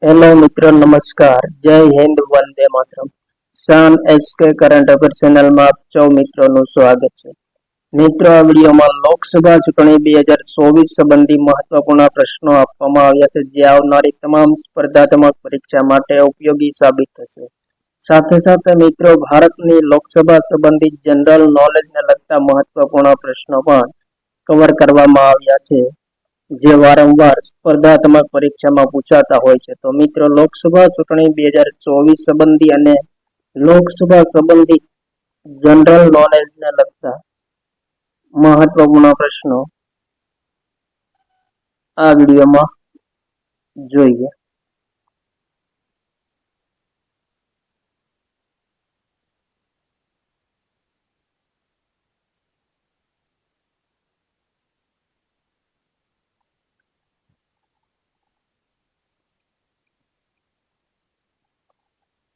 Hello મિત્રો, નમસ્કાર. જય હિન્દ, વંદે માતરમ. શાન એસકે કરંટ અફેર ચેનલમાં આપ સૌ મિત્રોનું સ્વાગત છે. મિત્રો, આ વિડીયોમાં લોકસભા ચૂંટણી 2024 સંબંધી મહત્વપૂર્ણ પ્રશ્નો આપવામાં આવ્યા છે, જે આવનારી તમામ સ્પર્ધાત્મક પરીક્ષા માટે ઉપયોગી સાબિત થશે. સાથે સાથે મિત્રો, ભારતની લોકસભા સંબંધિત જનરલ નોલેજને લગતા મહત્વપૂર્ણ પ્રશ્નો પણ કવર કરવામાં આવ્યા છે, જે વારંવાર સ્પર્ધાત્મક પરીક્ષામાં પૂછાતા હોય છે. તો મિત્રો, લોકસભા ચૂંટણી 2024 સંબંધી અને લોકસભા સંબંધિત જનરલ નોલેજને લગતા મહત્વપૂર્ણ પ્રશ્નો આ વિડીયોમાં જોઈએ.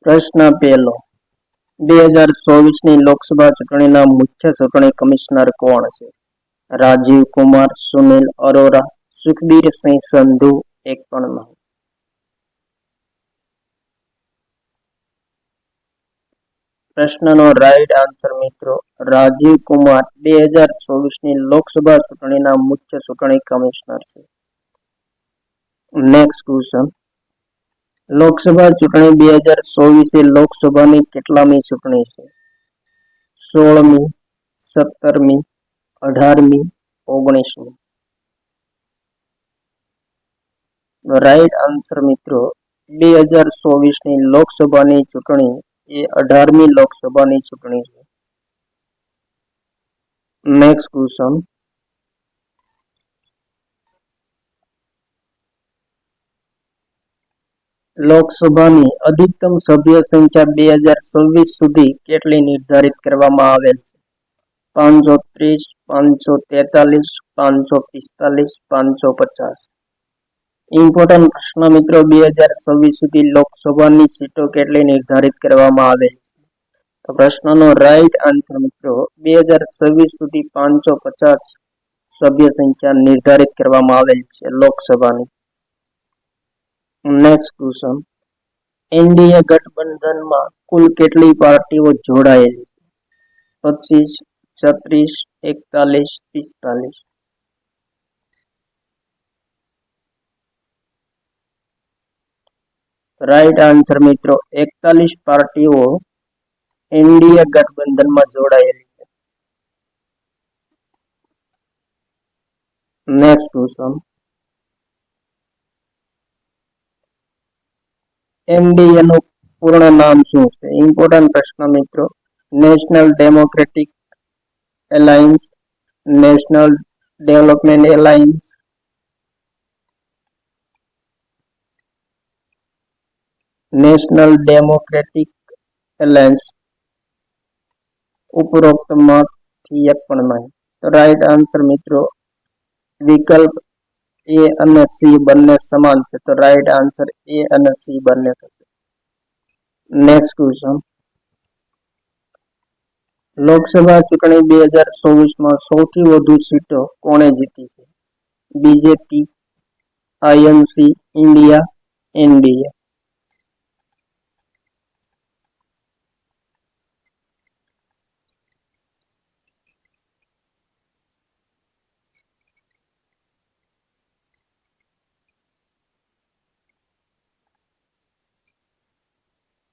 પ્રશ્ન પહેલો, 2024ની લોકસભા ચૂંટણીના મુખ્ય ચૂંટણી કમિશનર કોણ છે? રાજીવ કુમાર, સુનિલ અરોરા, સુખબીર સિંહ સંધુ, એક પણ નહીં. પ્રશ્નનો રાઈટ આન્સર મિત્રો, રાજીવ કુમાર 2024ની લોકસભા ચૂંટણીના મુખ્ય ચૂંટણી કમિશનર છે. નેક્સ્ટ ક્વેશ્ચન, લોકસભા ચૂંટણી 2024 લોકસભાની કેટલામી ચૂંટણી છે? 16મી, 17મી, 18મી, 19મી. રાઈટ આન્સર મિત્રો, 2024ની લોકસભાની ચૂંટણી એ 18મી લોકસભાની ચૂંટણી છે. નેક્સ્ટ ક્વેશ્ચન, લોકસભાની અધિકતમ સભ્ય સંખ્યા 2026 સુધી કેટલી નિર્ધારિત કરવામાં આવેલ છે? 530, 543, 545, 550. ઇમ્પોર્ટન્ટ પ્રશ્ન મિત્રો, 2026 સુધી લોકસભાની સીટો કેટલી નિર્ધારિત કરવામાં આવેલ છે? તો પ્રશ્નનો રાઈટ આન્સર મિત્રો, 2026 સુધી 550 સભ્ય સંખ્યા નિર્ધારિત કરવામાં આવેલ છે લોકસભાની. નેક્સ્ટ ક્વેશ્ચન, એનડીએ ગઠબંધનમાં કુલ કેટલી પાર્ટીઓ જોડાયેલી છે? 25, 36, 41, 45. રાઈટ આન્સર મિત્રો, 41 પાર્ટીઓ એનડીએ ગઠબંધનમાં જોડાયેલી છે. નેક્સ્ટ ક્વેશ્ચન, એનડીએ નું પૂર્ણ નામ શું છે? ઇમ્પોર્ટન્ટ પ્રશ્ન મિત્રો, National Democratic Alliance, National Development Alliance, National Democratic Alliance. ઉપરોક્તમાંથી એક પણ નહીં. તો રાઈટ આન્સર મિત્રો, વિકલ્પ એ અને સી બંને સમાન છે. તો રાઈટ આન્સર એ અને સી બંને થશે. નેક્સ્ટ ક્વેશ્ચન, લોકસભા ચૂંટણી 2024માં સૌથી વધુ સીટો કોણે જીતી છે? BJP, INC, India, NDA.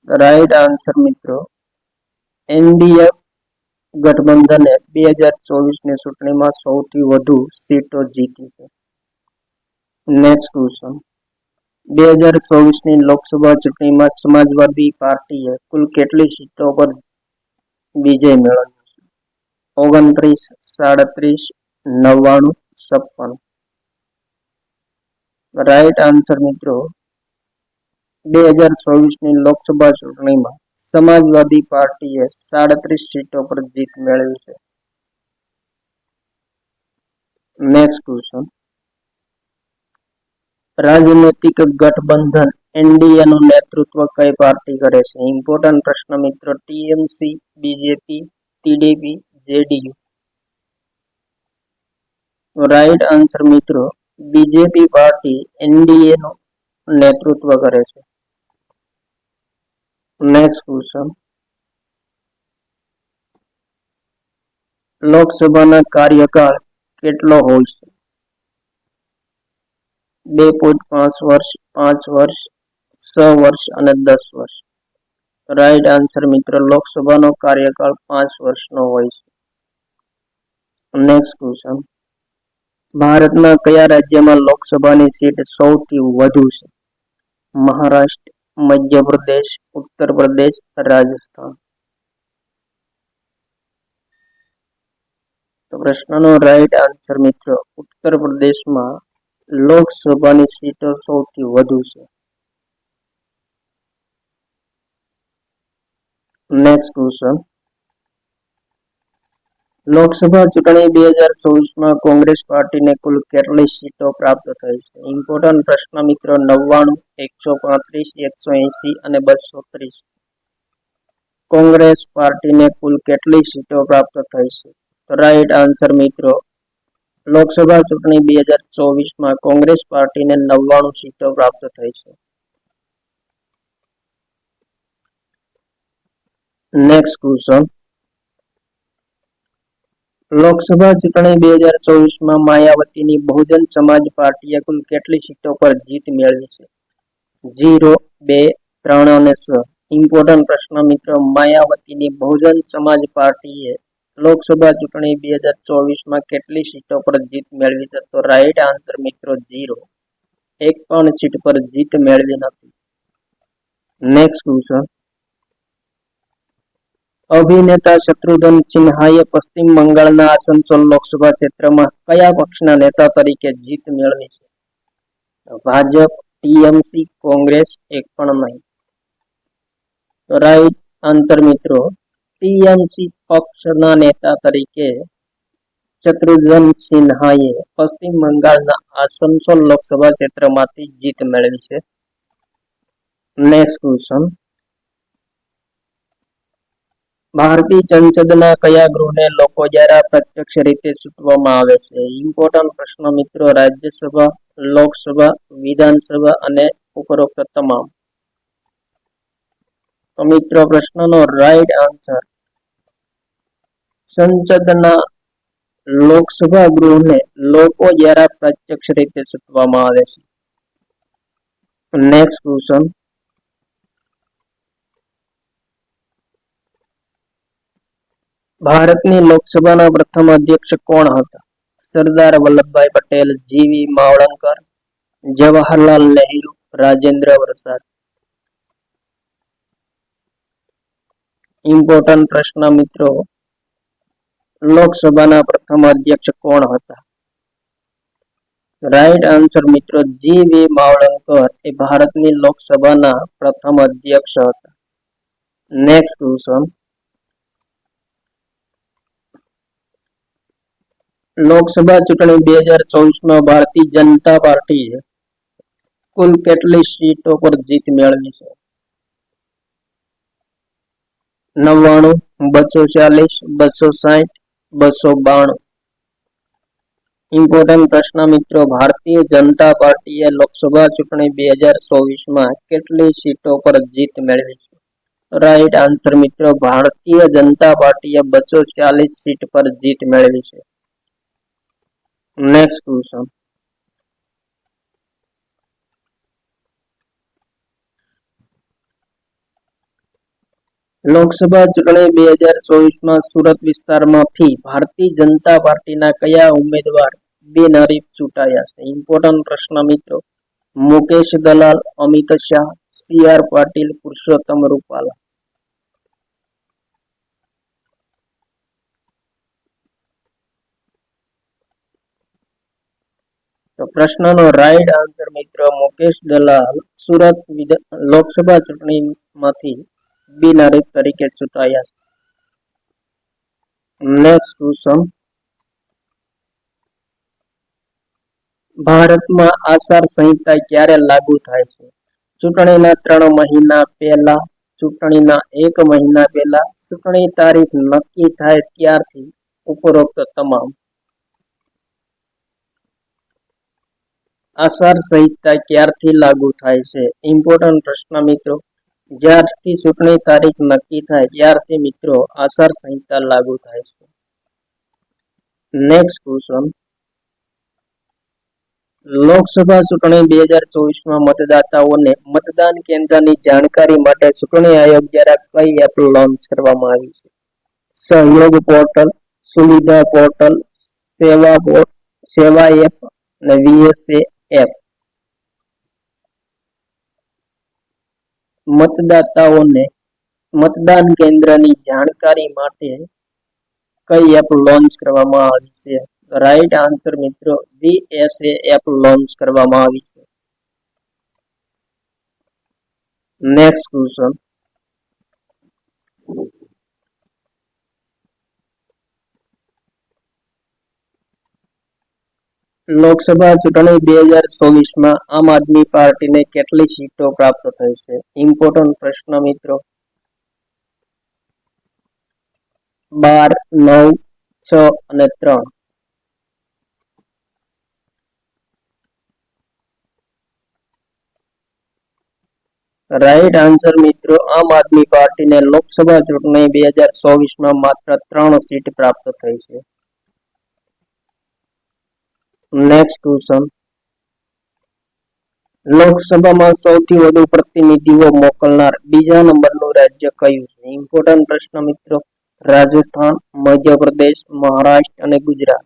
Right answer મિત્રો, એનડીએ ગઠબંધને 2024ની ચૂંટણીમાં સૌથી વધુ સીટો જીતી છે. નેક્સ્ટ ક્વેશ્ચન, 2024ની લોકસભા ચૂંટણીમાં સમાજવાદી પાર્ટીએ કુલ કેટલી સીટો પર વિજય મેળવ્યો છે? 29, 37, 99, 56. રાઈટ આન્સર મિત્રો, 2024ની લોકસભા ચૂંટણીમાં સમાજવાદી પાર્ટીએ 37 સીટો પર જીત મેળવી છે. નેક્સ્ટ ક્વેશ્ચન, રાજનૈતિક ગઠબંધન એનડીએ નું નેતૃત્વ કઈ પાર્ટી કરે છે? ઇમ્પોર્ટન્ટ પ્રશ્ન મિત્રો, TMC, BJP, TDP, JDU. Right answer મિત્રો, બીજેપી પાર્ટી એનડીએ નું નેતૃત્વ કરે છે? નેક્સ્ટ ક્વેશ્ચન, લોકસભાના કાર્યકાળ કેટલો હોય છે? 2.5 વર્ષ, 5 વર્ષ, 6 વર્ષ અને 10 વર્ષ. રાઈટ આન્સર મિત્રો, લોકસભાનો કાર્યકાળ 5 વર્ષનો હોય છે. નેક્સ્ટ ક્વેશ્ચન, ભારતના કયા રાજ્યમાં લોકસભાની સીટ સૌથી વધુ છે? મહારાષ્ટ્ર, મધ્યપ્રદેશ, ઉત્તર પ્રદેશ, રાજસ્થાન. તો પ્રશ્નનો રાઈટ આન્સર મિત્રો, ઉત્તર પ્રદેશમાં લોકસભાની સીટો સૌથી વધુ છે. નેક્સ્ટ ક્વેશ્ચન, લોકસભા ચૂંટણી 2024માં કોંગ્રેસ પાર્ટીને કુલ કેટલી સીટો પ્રાપ્ત થઈ છે? ઇમ્પોર્ટન્ટ પ્રશ્ન મિત્રો, 99, 135, 180 અને 230. કોંગ્રેસ પાર્ટીને કુલ કેટલી સીટો પ્રાપ્ત થઈ છે? રાઈટ આન્સર મિત્રો, લોકસભા ચૂંટણી 2024માં કોંગ્રેસ પાર્ટીને 99 સીટો પ્રાપ્ત થઈ છે. નેક્સ્ટ ક્વેશ્ચન, લોકસભા ચૂંટણી 2024માં માયાવતીની બહુજન સમાજ પાર્ટીએ કુલ કેટલી સીટો પર જીત મેળવી છે? 0, 2, 3 અને 6. ઇમ્પોર્ટન્ટ પ્રશ્ન મિત્રો, માયાવતીની બહુજન સમાજ પાર્ટીએ લોકસભા ચૂંટણી 2024માં કેટલી સીટો પર જીત મેળવી છે? તો રાઈટ આન્સર મિત્રો 0. એક પણ સીટ પર જીત મેળવી નથી. નેક્સ્ટ ક્વેશ્ચન, અભિનેતા શત્રુઘ્ન સિન્હાએ પશ્ચિમ બંગાળના આસનસોલ લોકસભા ક્ષેત્રમાં કયા પક્ષના નેતા તરીકે જીત મેળવી છે? ભાજપ, ટીએમસી, કોંગ્રેસ, એક પણ નહીં. રાઈટ આન્સર મિત્રો, ટીએમસી પક્ષના નેતા તરીકે શત્રુઘ્ન સિન્હાએ પશ્ચિમ બંગાળના આસનસોલ લોકસભા ક્ષેત્રમાંથી જીત મેળવી છે. નેક્સ્ટ ક્વેશ્ચન, ભારતીય સંસદના કયા ગૃહને લોકો દ્વારા પ્રત્યક્ષ રીતે ચૂંટવામાં આવે છે? ઇમ્પોર્ટન્ટ પ્રશ્ન મિત્રો, રાજ્યસભા, લોકસભા, વિધાનસભા અને ઉપરોક્ત તમામ. તો મિત્રો પ્રશ્નનો રાઈટ આન્સર, સંસદના લોકસભા ગૃહને લોકો દ્વારા પ્રત્યક્ષ રીતે ચૂંટવામાં આવે છે. નેક્સ્ટ ક્વેશ્ચન, ભારતની લોકસભાના પ્રથમ અધ્યક્ષ કોણ હતા? સરદાર વલ્લભભાઈ પટેલ, જીવી માવળંકર, જવાહરલાલ નહેરુ, રાજેન્દ્ર પ્રસાદ. ઇમ્પોર્ટન્ટ પ્રશ્ન મિત્રો, લોકસભાના પ્રથમ અધ્યક્ષ કોણ હતા? રાઈટ આન્સર મિત્રો, જીવી માવળંકર એ ભારતની લોકસભાના પ્રથમ અધ્યક્ષ હતા. નેક્સ્ટ ક્વેશ્ચન, લોકસભા ચૂંટણી 2024માં ભારતીય જનતા પાર્ટીએ કુલ કેટલી સીટો પર જીત મેળવી છે? 99, 240, 260, 292. ઇમ્પોર્ટન્ટ પ્રશ્ન મિત્રો, ભારતીય જનતા પાર્ટીએ લોકસભા ચૂંટણી 2024માં કેટલી સીટો પર જીત મેળવી છે? રાઈટ આન્સર મિત્રો, ભારતીય જનતા પાર્ટીએ 240 સીટ પર જીત મેળવી છે. નેક્સ્ટ ક્વેશ્ચન, લોકસભા ચૂંટણી 2024માં સુરત વિસ્તારમાંથી ભારતીય જનતા પાર્ટીના કયા ઉમેદવાર બિનહરીફ ચૂંટાયા છે? ઇમ્પોર્ટન્ટ પ્રશ્ન મિત્રો, મુકેશ દલાલ, અમિત શાહ, સી.આર. પાટીલ, પુરુષોત્તમ રૂપાલા. તો પ્રશ્નનો રાઈટ આન્સર મિત્રો, મુકેશ દલાલ સુરત લોકસભા ચૂંટણીમાંથી બિનહરીફ તરીકે ચૂંટાયા છે. નેક્સ્ટ ક્વેશ્ચન, ભારતમાં આચાર સંહિતા ક્યારે લાગુ થાય છે? ચૂંટણીના 3 મહિના પહેલા, ચૂંટણીના 1 મહિના પહેલા, ચૂંટણી તારીખ નક્કી થાય ત્યારથી, ઉપરોક્ત તમામ. આચાર સંહિતા ક્યારથી લાગુ થાય છે? ઇમ્પોર્ટન્ટ પ્રશ્ન મિત્રો. જ્યારથી ચૂંટણી તારીખ નક્કી થાય ત્યારથી મિત્રો આચાર સંહિતા લાગુ થાય છે. Next question. લોકસભા ચૂંટણી 2024માં મતદાતાઓને મતદાન કેન્દ્રની જાણકારી માટે ચૂંટણી આયોગ દ્વારા કઈ એપ લોન્ચ કરવામાં આવી છે? સહયોગ પોર્ટલ, સુવિધા પોર્ટલ, સેવા એપ અને વીએસએ એપ. મતદાતાઓને મતદાન કેન્દ્રની જાણકારી માટે કઈ એપ લોન્ચ કરવામાં આવી છે? રાઈટ આન્સર મિત્રો વીએસએ એપ લોન્ચ કરવામાં આવી છે. Next question. લોકસભા ચૂંટણી 2024માં આમ આદમી પાર્ટીને કેટલી સીટો પ્રાપ્ત થઈ છે? ઇમ્પોર્ટન્ટ પ્રશ્ન મિત્રો. 12, 9, 6 અને 3. રાઈટ આન્સર મિત્રો આમ આદમી પાર્ટીને લોકસભા ચૂંટણી 2024માં માત્ર 3 સીટ પ્રાપ્ત થઈ છે. Next question. લોકસભામાં સૌથી વધુ પ્રતિનિધિઓ મોકલનાર બીજા નંબરનું રાજ્ય કયું છે? ઇમ્પોર્ટન્ટ પ્રશ્ન મિત્રો. રાજસ્થાન, મધ્યપ્રદેશ, મહારાષ્ટ્ર અને ગુજરાત.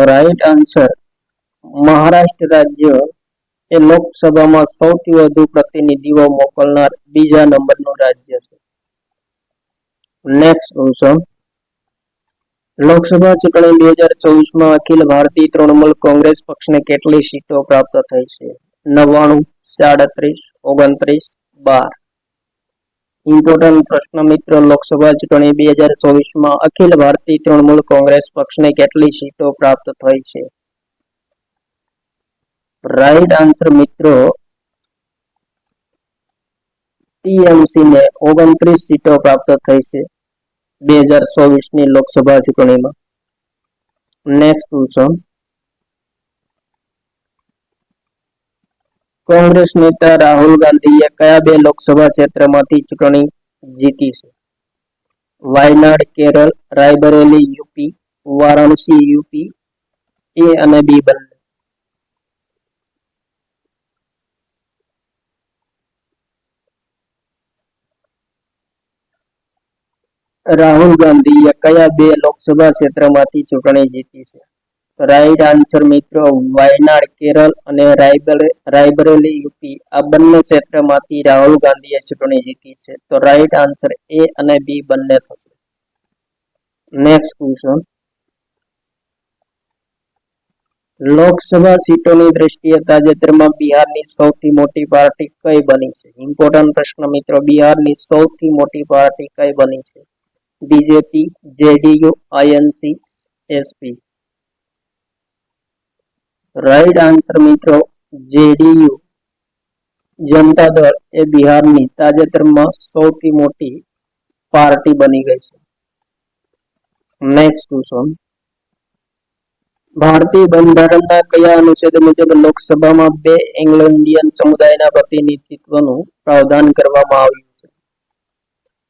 રાઈટ આન્સર મહારાષ્ટ્ર રાજ્ય એ લોકસભામાં સૌથી વધુ પ્રતિનિધિઓ મોકલનાર બીજા નંબરનું રાજ્ય છે. Next question. લોકસભા ચૂંટણી 2024માં અખિલ ભારતીય તૃણમૂલ કોંગ્રેસ પક્ષને કેટલી સીટો પ્રાપ્ત થઈ છે? 99, 37, 29, 12. ઇમ્પોર્ટન્ટ પ્રશ્ન મિત્રો. લોકસભા ચૂંટણી 2024માં અખિલ ભારતીય તૃણમૂલ કોંગ્રેસ પક્ષને કેટલી સીટો પ્રાપ્ત થઈ છે? રાઈટ આન્સર મિત્રો ટીએમસી ને 29 સીટો પ્રાપ્ત થઈ છે 2024ની લોકસભા ચૂંટણીમાં. Next question. કોંગ્રેસ નેતા રાહુલ ગાંધીએ કયા 2 લોકસભા ક્ષેત્રમાંથી ચૂંટણી જીતી છે? Wayanad Kerala, Raebareli UP, Varanasi UP. A અને બી બંને. રાહુલ ગાંધીએ કયા 2 લોકસભા ક્ષેત્રમાંથી ચૂંટણી જીતી છે? રાઈટ આન્સર મિત્રો વાયનાડ કેરળ અને રાયબરેલી યુપી આ બંને ક્ષેત્રમાંથી રાહુલ ગાંધીએ ચૂંટણી જીતી છે. તો રાઈટ આન્સર એ અને બી બંને થશે. Next question. લોકસભા સીટોની દ્રષ્ટિએ તાજેતરમાં બિહારની સૌથી મોટી પાર્ટી કઈ બની છે? ઇમ્પોર્ટન્ટ પ્રશ્ન મિત્રો. બિહારની સૌથી મોટી પાર્ટી કઈ બની છે? BJP, JDU, INC, SP. Right answer મિત્રો જેડીયુ જનતા દળ એ બિહારની તાજેતરમાં સૌથી મોટી પાર્ટી બની ગઈ છે. Next question. ભારતીય બંધારણના કયા અનુચ્છેદ મુજબ લોકસભામાં 2 એંગ્લો ઇન્ડિયન સમુદાયના પ્રતિનિધિત્વનું પ્રાવધાન કરવામાં આવ્યું છે?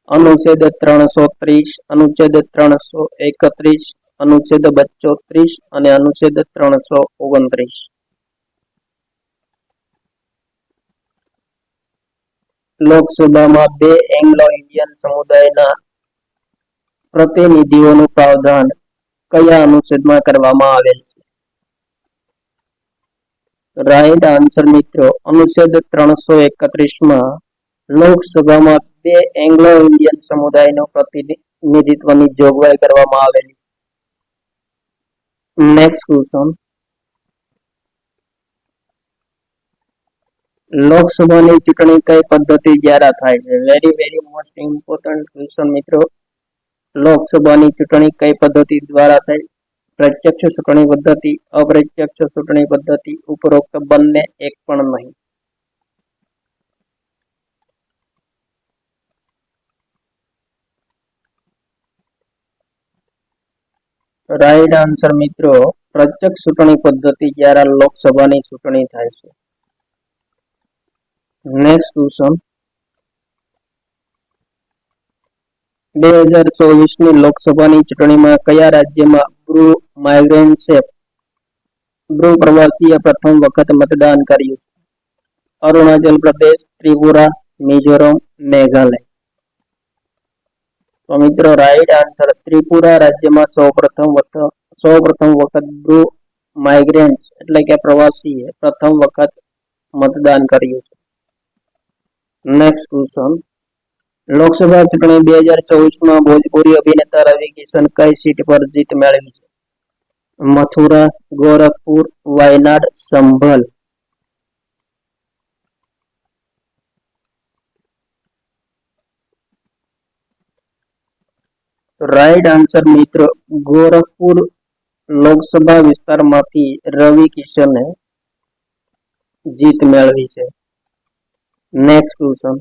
અનુચ્છેદ 330, અનુચ્છેદ 331, અનુચ્છેદ 32 અને અનુચ્છેદ 329. લોકસભામાં 2 એંગ્લો ઇન્ડિયન સમુદાયના પ્રતિનિધિઓનું પ્રાવધાન કયા અનુચ્છેદમાં કરવામાં આવેલ છે? રાઈટ આન્સર મિત્રો અનુચ્છેદ 331માં લોકસભામાં 2 એંગ્લો ઇન્ડિયન સમુદાયનું પ્રતિનિધિત્વની જોગવાઈ કરવામાં આવેલી છે. Next question. લોકસભાની ચૂંટણી કઈ પદ્ધતિ દ્વારા થાય છે? વેરી મોસ્ટ ઇમ્પોર્ટન્ટ ક્વેશ્ચન મિત્રો. લોકસભાની ચૂંટણી કઈ પદ્ધતિ દ્વારા થાય? પ્રત્યક્ષ ચૂંટણી પદ્ધતિ, અપ્રત્યક્ષ ચૂંટણી પદ્ધતિ, ઉપરોક્ત બંને, એક પણ નહીં. રાઈટ આન્સર મિત્રો પ્રત્યક્ષ ચૂંટણી પદ્ધતિ જ્યારે લોકસભાની ચૂંટણી થાય છે. નેક્સ્ટ ક્વેશ્ચન 2024ની લોકસભાની ચૂંટણીમાં કયા રાજ્યમાં બ્રુ પ્રવાસીએ પ્રથમ વખત મતદાન કર્યું? અરુણાચલ પ્રદેશ, ત્રિપુરા, મિઝોરમ, મેઘાલય. તો મિત્રો રાઈટ આન્સર ત્રિપુરા રાજ્યમાં સૌપ્રથમ વખત બ્રુ માઇગ્રન્ટ્સ એટલે કે પ્રવાસીએ પ્રથમ વખત મતદાન કર્યું છે. નેક્સ્ટ ક્વેશ્ચન લોકસભા ચૂંટણી 2024માં ભોજપુરી અભિનેતા રવિ કિશન કઈ સીટ પર જીત મેળવી છે? મથુરા, ગોરખપુર, વાયનાડ, સંભલ. રાઈટ આન્સર મિત્રો ગોરખપુર લોકસભા વિસ્તારમાંથી રવિ કિશને જીત મેળવી છે. નેક્સ્ટ ક્વેશ્ચન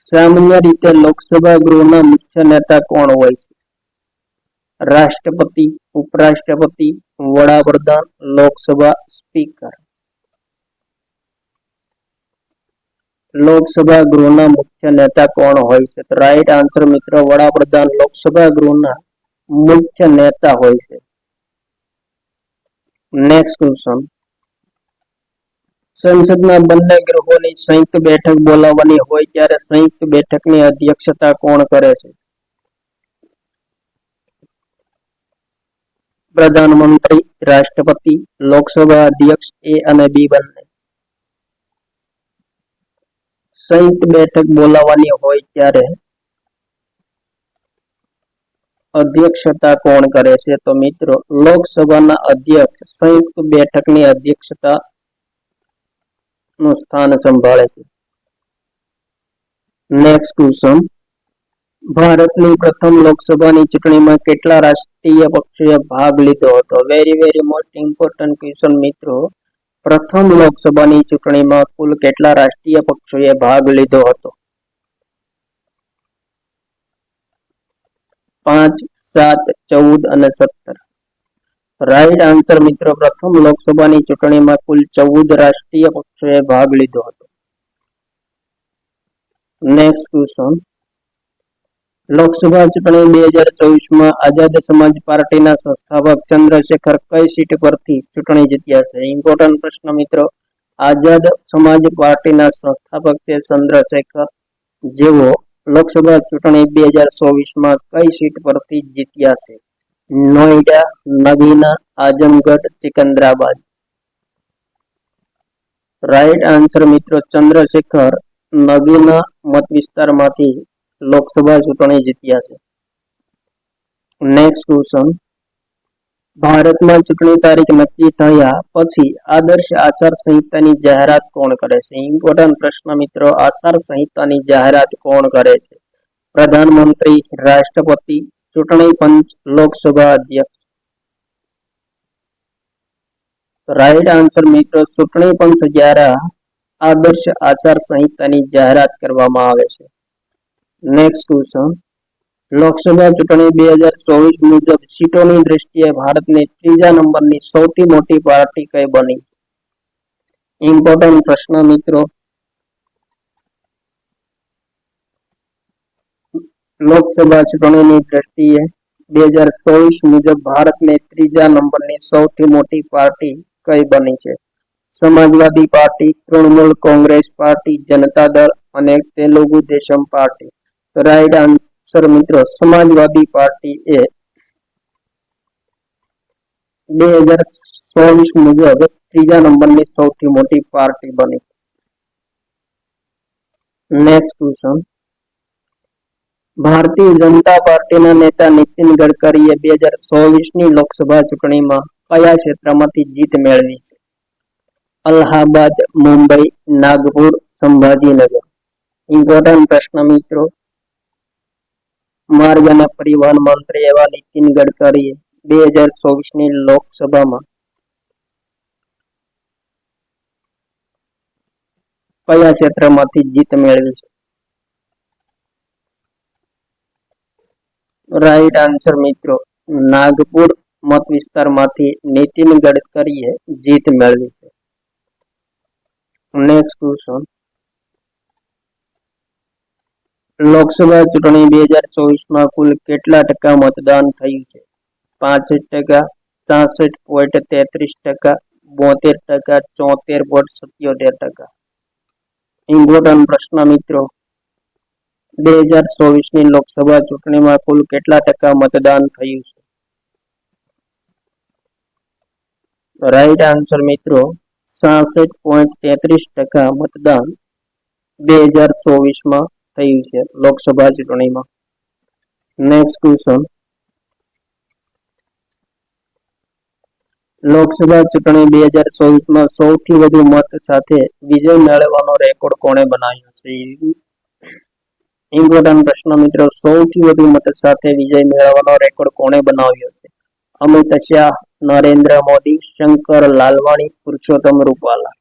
સામાન્ય રીતે લોકસભા ગૃહના મુખ્ય નેતા કોણ હોય છે? રાષ્ટ્રપતિ, ઉપરાષ્ટ્રપતિ, વડાપ્રધાન, લોકસભા સ્પીકર. લોકસભા ગૃહના મુખ્ય નેતા કોણ હોય છે? તો રાઈટ આન્સર મિત્રો વડાપ્રધાન લોકસભા ગૃહના મુખ્ય નેતા હોય છે. નેક્સ્ટ ક્વેશ્ચન સંસદના બંને ગૃહોની સંયુક્ત બેઠક બોલાવવાની હોય ત્યારે સંયુક્ત બેઠકની અધ્યક્ષતા કોણ કરે છે? પ્રધાનમંત્રી, રાષ્ટ્રપતિ, લોકસભા અધ્યક્ષ એ અને બી બંને. સંયુક્ત બેઠક બોલાવવાની હોય ત્યારે અધ્યક્ષતા કોણ કરે છે? તો મિત્રો લોકસભાના અધ્યક્ષ સંયુક્ત બેઠકની અધ્યક્ષતા નું સ્થાન સંભાળે છે. નેક્સ્ટ ક્વેશ્ચન ભારતની પ્રથમ લોકસભાની ચૂંટણીમાં કેટલા રાષ્ટ્રીય પક્ષોએ ભાગ લીધો હતો? વેરી મોસ્ટ ઇમ્પોર્ટન્ટ ક્વેશ્ચન મિત્રો પ્રથમ લોકસભાની ચૂંટણીમાં કુલ કેટલા રાષ્ટ્રીય પક્ષોએ ભાગ લીધો હતો? 5, 7, 14 અને 17. રાઈટ આન્સર મિત્રો પ્રથમ લોકસભાની ચૂંટણીમાં કુલ 14 રાષ્ટ્રીય પક્ષોએ ભાગ લીધો હતો. નેક્સ્ટ ક્વેશ્ચન લોકસભા ચૂંટણી 2024માં આઝાદ સમાજ પાર્ટીના સંસ્થાપક ચંદ્રશેખર કઈ સીટ પરથી ચૂંટણી જીત્યા છે? ઇમ્પોર્ટન્ટ પ્રશ્ન મિત્રો આઝાદ સમાજ પાર્ટીના સંસ્થાપક છે ચંદ્રશેખર, જેઓ લોકસભા ચૂંટણી 2024માં કઈ સીટ પરથી જીત્યા છે? નોઈડા, નગીના, આઝમગઢ, સિકંદરાબાદ. રાઈટ આન્સર મિત્રો ચંદ્રશેખર નગીના મત વિસ્તારમાંથી લોકસભા ચૂંટણી જીત્યા છે. નેક્સ્ટ ક્વેશ્ચન ભારતમાં ચૂંટણી તારીખ નક્કી થયા પછી આદર્શ આચાર સંહિતાની જાહેરાત કોણ કરે છે? ઇમ્પોર્ટન્ટ પ્રશ્ન મિત્રો આચાર સંહિતાની જાહેરાત કોણ કરે છે? પ્રધાનમંત્રી, રાષ્ટ્રપતિ, ચૂંટણી પંચ, લોકસભા અધ્યક્ષ. રાઈટ આન્સર મિત્રો ચૂંટણી પંચ દ્વારા આદર્શ આચાર સંહિતાની જાહેરાત કરવામાં આવે છે. નેક્સ્ટ ક્વેશ્ચન લોકસભા ચૂંટણી 2024 મુજબ સીટોની દ્રષ્ટિએ ભારતની ત્રીજા નંબરની સૌથી મોટી પાર્ટી કઈ બની? ઇમ્પોર્ટન્ટ પ્રશ્ન મિત્રો લોકસભા ચૂંટણીની દ્રષ્ટિએ 2024 મુજબ ભારતની ત્રીજા નંબરની સૌથી મોટી પાર્ટી કઈ બની છે? સમાજવાદી પાર્ટી, તૃણમૂલ કોંગ્રેસ પાર્ટી, જનતા દળ અને Telugu Desam party. Right answer મિત્રો સમાજવાદી પાર્ટી એ 2024 મુજબ ત્રીજા નંબરની સૌથી મોટી પાર્ટી બની. નેક્સ્ટ ક્વેશ્ચન ભારતીય જનતા પાર્ટીના નેતા નીતિન ગડકરીએ 2024ની લોકસભા ચૂંટણીમાં કયા ક્ષેત્રમાંથી જીત મેળવી છે? અલ્હાબાદ, મુંબઈ, નાગપુર, સંભાજીનગર. ઇમ્પોર્ટન્ટ પ્રશ્ન મિત્રો માર્ગ અને પરિવહન મંત્રી એવા નીતિન ગડકરીએ 2024ની લોકસભામાં કયા ક્ષેત્રમાંથી જીત મેળવી છે? રાઈટ આન્સર મિત્રો નાગપુર મત વિસ્તારમાંથી નીતિન ગડકરીએ જીત મેળવી છે. નેક્સ્ટ ક્વેશ્ચન, લોકસભા ચૂંટણી 2024માં કુલ કેટલા ટકા મતદાન થયું છે? 65%, 66.33%, 72%, 74.77%. ઇમ્પોર્ટન્ટ પ્રશ્ન મિત્રો, 2024ની લોકસભા ચૂંટણીમાં કુલ કેટલા ટકા મતદાન થયું છે? રાઈટ આન્સર મિત્રો 66.33% મતદાન 2024માં થયું છે લોકસભા ચૂંટણીમાં. નેક્સ્ટ ક્વેશ્ચન, લોકસભા ચૂંટણી 2024માં સૌથી વધુ મત સાથે વિજય મેળવવાનો રેકોર્ડ કોણે બનાવ્યો છે? ઇમ્પોર્ટન્ટ પ્રશ્ન મિત્રો, સૌથી વધુ મત સાથે વિજય મેળવવાનો રેકોર્ડ કોણે બનાવ્યો છે? અમિત શાહ, નરેન્દ્ર મોદી, શંકર લાલવાણી, પુરુષોત્તમ રૂપાલા.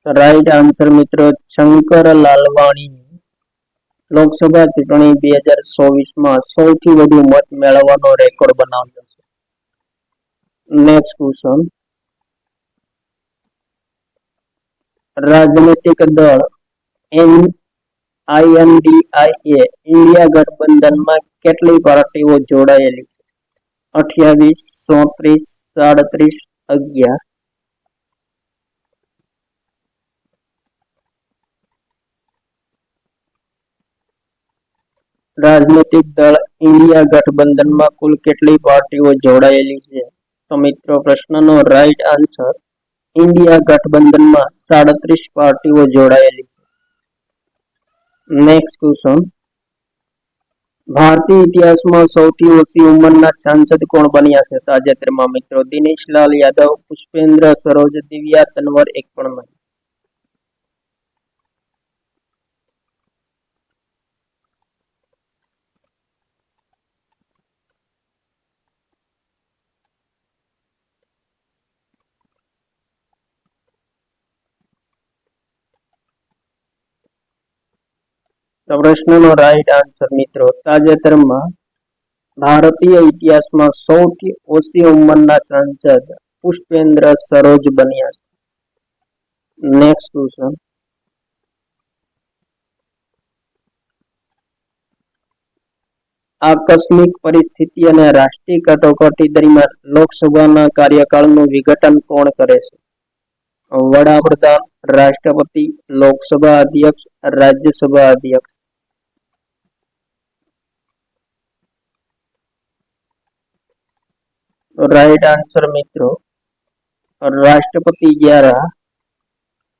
રાઈટ આન્સર મિત્રો શંકર લાલવાણી લોકસભા ચૂંટણી 2024માં સૌથી વધુ મત મેળવવાનો રેકોર્ડ બનાવ્યો છે. નેક્સ્ટ ક્વેશ્ચન, રાજનૈતિક દળ INDIA ઇન્ડિયા ગઠબંધનમાં કેટલી પાર્ટીઓ જોડાયેલી છે? 28, 37, 37, 11. રાજનૈતિક દળ ઇન્ડિયા ગઠબંધનમાં કુલ કેટલી પાર્ટીઓ જોડાયેલી છે? તો મિત્રો પ્રશ્નનો રાઈટ આન્સર ઇન્ડિયા ગઠબંધનમાં 37 પાર્ટીઓ જોડાયેલી છે. નેક્સ્ટ ક્વેશ્ચન, ભારતીય ઇતિહાસમાં સૌથી ઓછી ઉંમરના સાંસદ કોણ બન્યા છે તાજેતરમાં? મિત્રો દિનેશલાલ યાદવ, પુષ્પેન્દ્ર સરોજ, દિવ્યા તન્વર, એક પણ નહીં. તો પ્રશ્નનો રાઈટ આન્સર મિત્રો તાજેતરમાં ભારતીય ઇતિહાસમાં સૌથી ઓછી ઉંમરના સાંસદ પુષ્પેન્દ્ર સરોજ બન્યા છે. નેક્સ્ટ ક્વેશ્ચન, આકસ્મિક પરિસ્થિતિ અને રાષ્ટ્રીય કટોકટી દરમિયાન લોકસભાના કાર્યકાળનું વિઘટન કોણ કરે છે? વડાપ્રધાન, રાષ્ટ્રપતિ, લોકસભા અધ્યક્ષ, રાજ્યસભા અધ્યક્ષ. રાઈટ આન્સર મિત્રો રાષ્ટ્રપતિ દ્વારા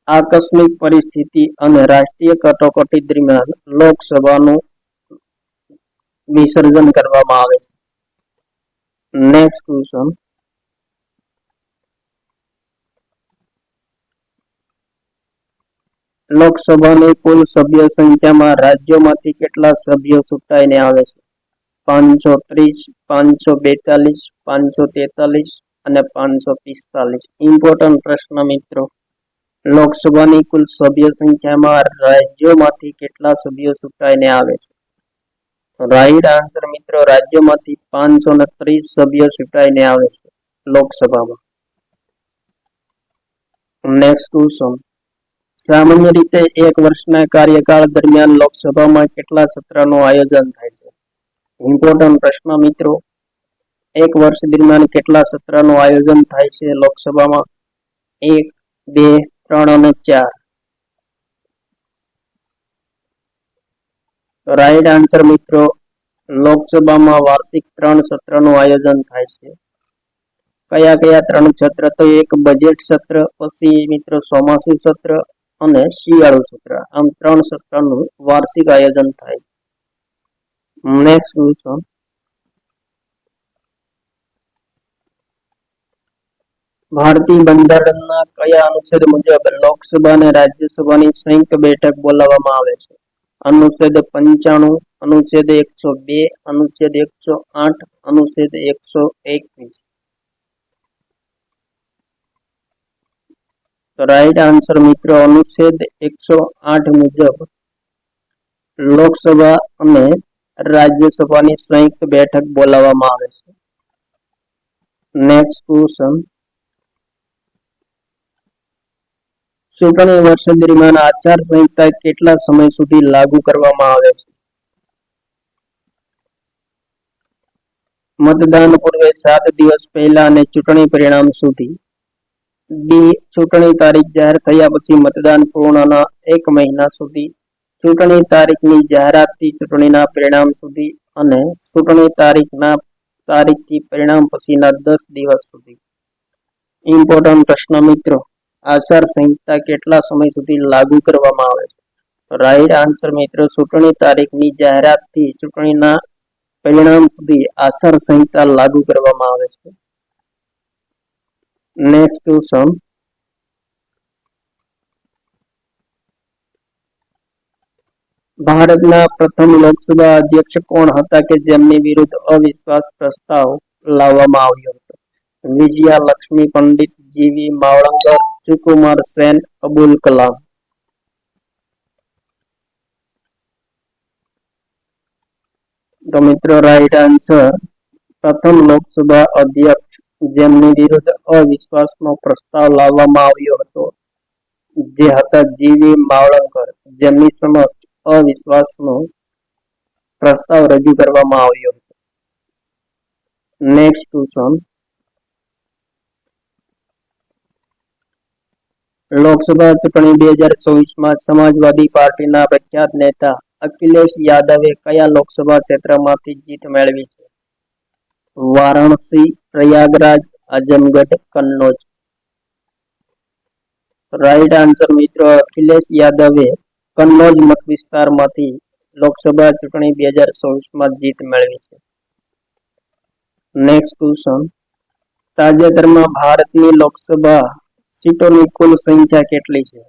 આકસ્મિક પરિસ્થિતિ અને રાષ્ટ્રીય કટોકટી દરમિયાન લોકસભાનું વિસર્જન કરવામાં આવે છે. નેક્સ્ટ ક્વેશ્ચન, લોકસભાની કુલ સભ્ય સંખ્યામાં રાજ્યોમાંથી કેટલા સભ્યો ચૂંટાઈને આવે છે? 530, 542, 543 અને 545. ઇમ્પોર્ટન્ટ પ્રશ્ન મિત્રો, લોકસભાની કુલ સભ્ય સંખ્યામાં રાજ્યોમાંથી કેટલા સભ્યો ચૂંટાઈને આવે છે? રાઈટ આન્સર મિત્રો રાજ્યોમાંથી 530 સભ્યો ચૂંટાઈને આવે છે લોકસભામાં. નેક્સ્ટ ક્વેશ્ચન, સામાન્ય રીતે એક વર્ષના કાર્યકાળ દરમિયાન લોકસભામાં કેટલા સત્રનું આયોજન થાય છે? ઇમ્પોર્ટન્ટ પ્રશ્ન મિત્રો, એક વર્ષ દરમિયાન કેટલા સત્રનું આયોજન થાય છે લોકસભામાં? 1, 2, 3 અને 4. રાઈટ આન્સર મિત્રો લોકસભામાં વાર્ષિક 3 સત્રનું આયોજન થાય છે. કયા કયા 3 સત્ર? તો એક બજેટ સત્ર, પછી મિત્રો ચોમાસુ સત્ર અને શિયાળુ સત્ર. આમ 3 સત્રનું વાર્ષિક આયોજન થાય છે. નેક્સ્ટ ક્વેશ્ચન, ભારતીય બંધારણના કયા અનુચ્છેદ મુજબ લોકસભા અને રાજ્યસભાની સંયુક્ત બેઠક બોલાવવામાં આવે છે? અનુચ્છેદ 95, અનુચ્છેદ 102, અનુચ્છેદ 108, અનુચ્છેદ 121. તો રાઈટ આન્સર મિત્રો અનુચ્છેદ 108 મુજબ લોકસભા અને રાજ્યસભાની સંયુક્ત બેઠક બોલાવવામાં આવે છે. નેક્સ્ટ ક્વેશ્ચન, ચૂંટણી વર્ષ દરમિયાન આચાર સંહિતા કેટલા સમય સુધી લાગુ કરવામાં આવે છે? મતદાન પૂર્વે 7 દિવસ પહેલા અને ચૂંટણી પરિણામ સુધી. ડી. ચૂંટણી તારીખ જાહેર થયા પછી મતદાન પૂર્ણના 1 મહિના સુધી. ચૂંટણી તારીખની જાહેરાતથી ચૂંટણીના પરિણામ સુધી અને ચૂંટણી તારીખથી પરિણામ પછીના 10 દિવસ સુધી. ઇમ્પોર્ટન્ટ પ્રશ્ન મિત્રો, આચાર સંહિતા કેટલા સમય સુધી લાગુ કરવામાં આવે છે? રાઈટ આન્સર મિત્રો, ચૂંટણી તારીખની જાહેરાતથી ચૂંટણીના પરિણામ સુધી આચાર સંહિતા લાગુ કરવામાં આવે છે. નેક્સ્ટ ક્વેશ્ચન, ભારતના પ્રથમ લોકસભા અધ્યક્ષ કોણ હતા કે જેમની વિરુદ્ધ અવિશ્વાસ પ્રસ્તાવ લાવવામાં આવ્યો હતો? વિજયા લક્ષ્મી પંડિત, જીવી માવળંકર, સુકુમાર સેન, અબુલ કલામ. તો મિત્રો રાઈટ આન્સર, પ્રથમ લોકસભા અધ્યક્ષ જેમની વિરુદ્ધ અવિશ્વાસનો પ્રસ્તાવ લાવવામાં આવ્યો હતો જે હતા જીવી માવળંકર, જેમની સમક્ષ અવિશ્વાસનો પ્રસ્તાવ રજૂ કરવામાં આવ્યો હતો. નેક્સ્ટ ક્વેશ્ચન, લોકસભા ચૂંટણી 2024માં સમાજવાદી પાર્ટીના પ્રખ્યાત નેતા અખિલેશ યાદવે કયા લોકસભા ક્ષેત્રમાંથી જીત મેળવી છે? વારાણસી, પ્રયાગરાજ, આઝમગઢ, કન્નૌજ. રાઈટ આન્સર મિત્રો, અખિલેશ યાદવે કન્નૌજ મત વિસ્તારમાંથી લોકસભા ચૂંટણી 2024માં જીત મેળવી છે. નેક્સ્ટ ક્વેશ્ચન, તાજેતરમાં ભારતની લોકસભા સીટોની કુલ સંખ્યા કેટલી છે?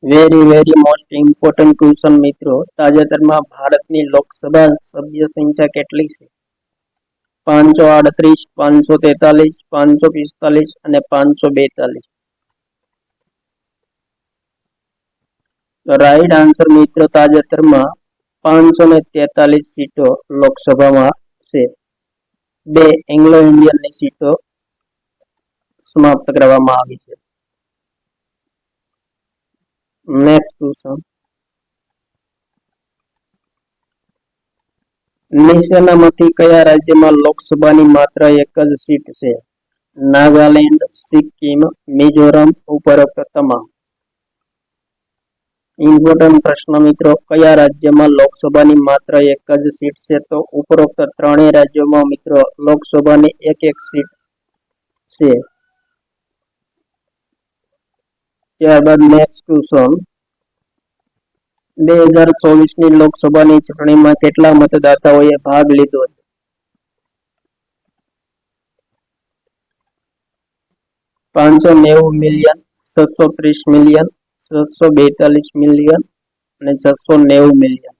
વેરી મોસ્ટ ઇમ્પોર્ટન્ટ ક્વેશ્ચન મિત્રો, તાજેતરમાં ભારતની લોકસભા સભ્ય સંખ્યા કેટલી છે? 538, 543, 545 અને 542. રાઈટ આન્સર મિત્રો, તાજેતરમાં 543 સીટો લોકસભામાં છે. 2 એંગ્લો ઇન્ડિયનની સીટો સમાપ્ત કરવામાં આવી છે. નેક્સ્ટ ક્વેશ્ચન, નીચેનામાંથી કયા રાજ્યમાં લોકસભાની માત્ર એક જ સીટ છે? નાગાલેન્ડ, સિક્કિમ, મિઝોરમ, ઉપરોક્ત તમામ. ઇમ્પોર્ટન્ટ પ્રશ્ન મિત્રો, કયા રાજ્યમાં લોકસભાની માત્ર એક જ સીટ છે? તો ઉપરોક્ત ત્રણેય રાજ્યોમાં મિત્રો લોકસભાની એક સીટ છે. ત્યારબાદ નેક્સ્ટ ક્વેશ્ચન, 2024ની લોકસભાની ચૂંટણીમાં કેટલા મતદાતાઓએ ભાગ લીધો છે? 590 મિલિયન, 630 મિલિયન, 642 મિલિયન અને 690 મિલિયન.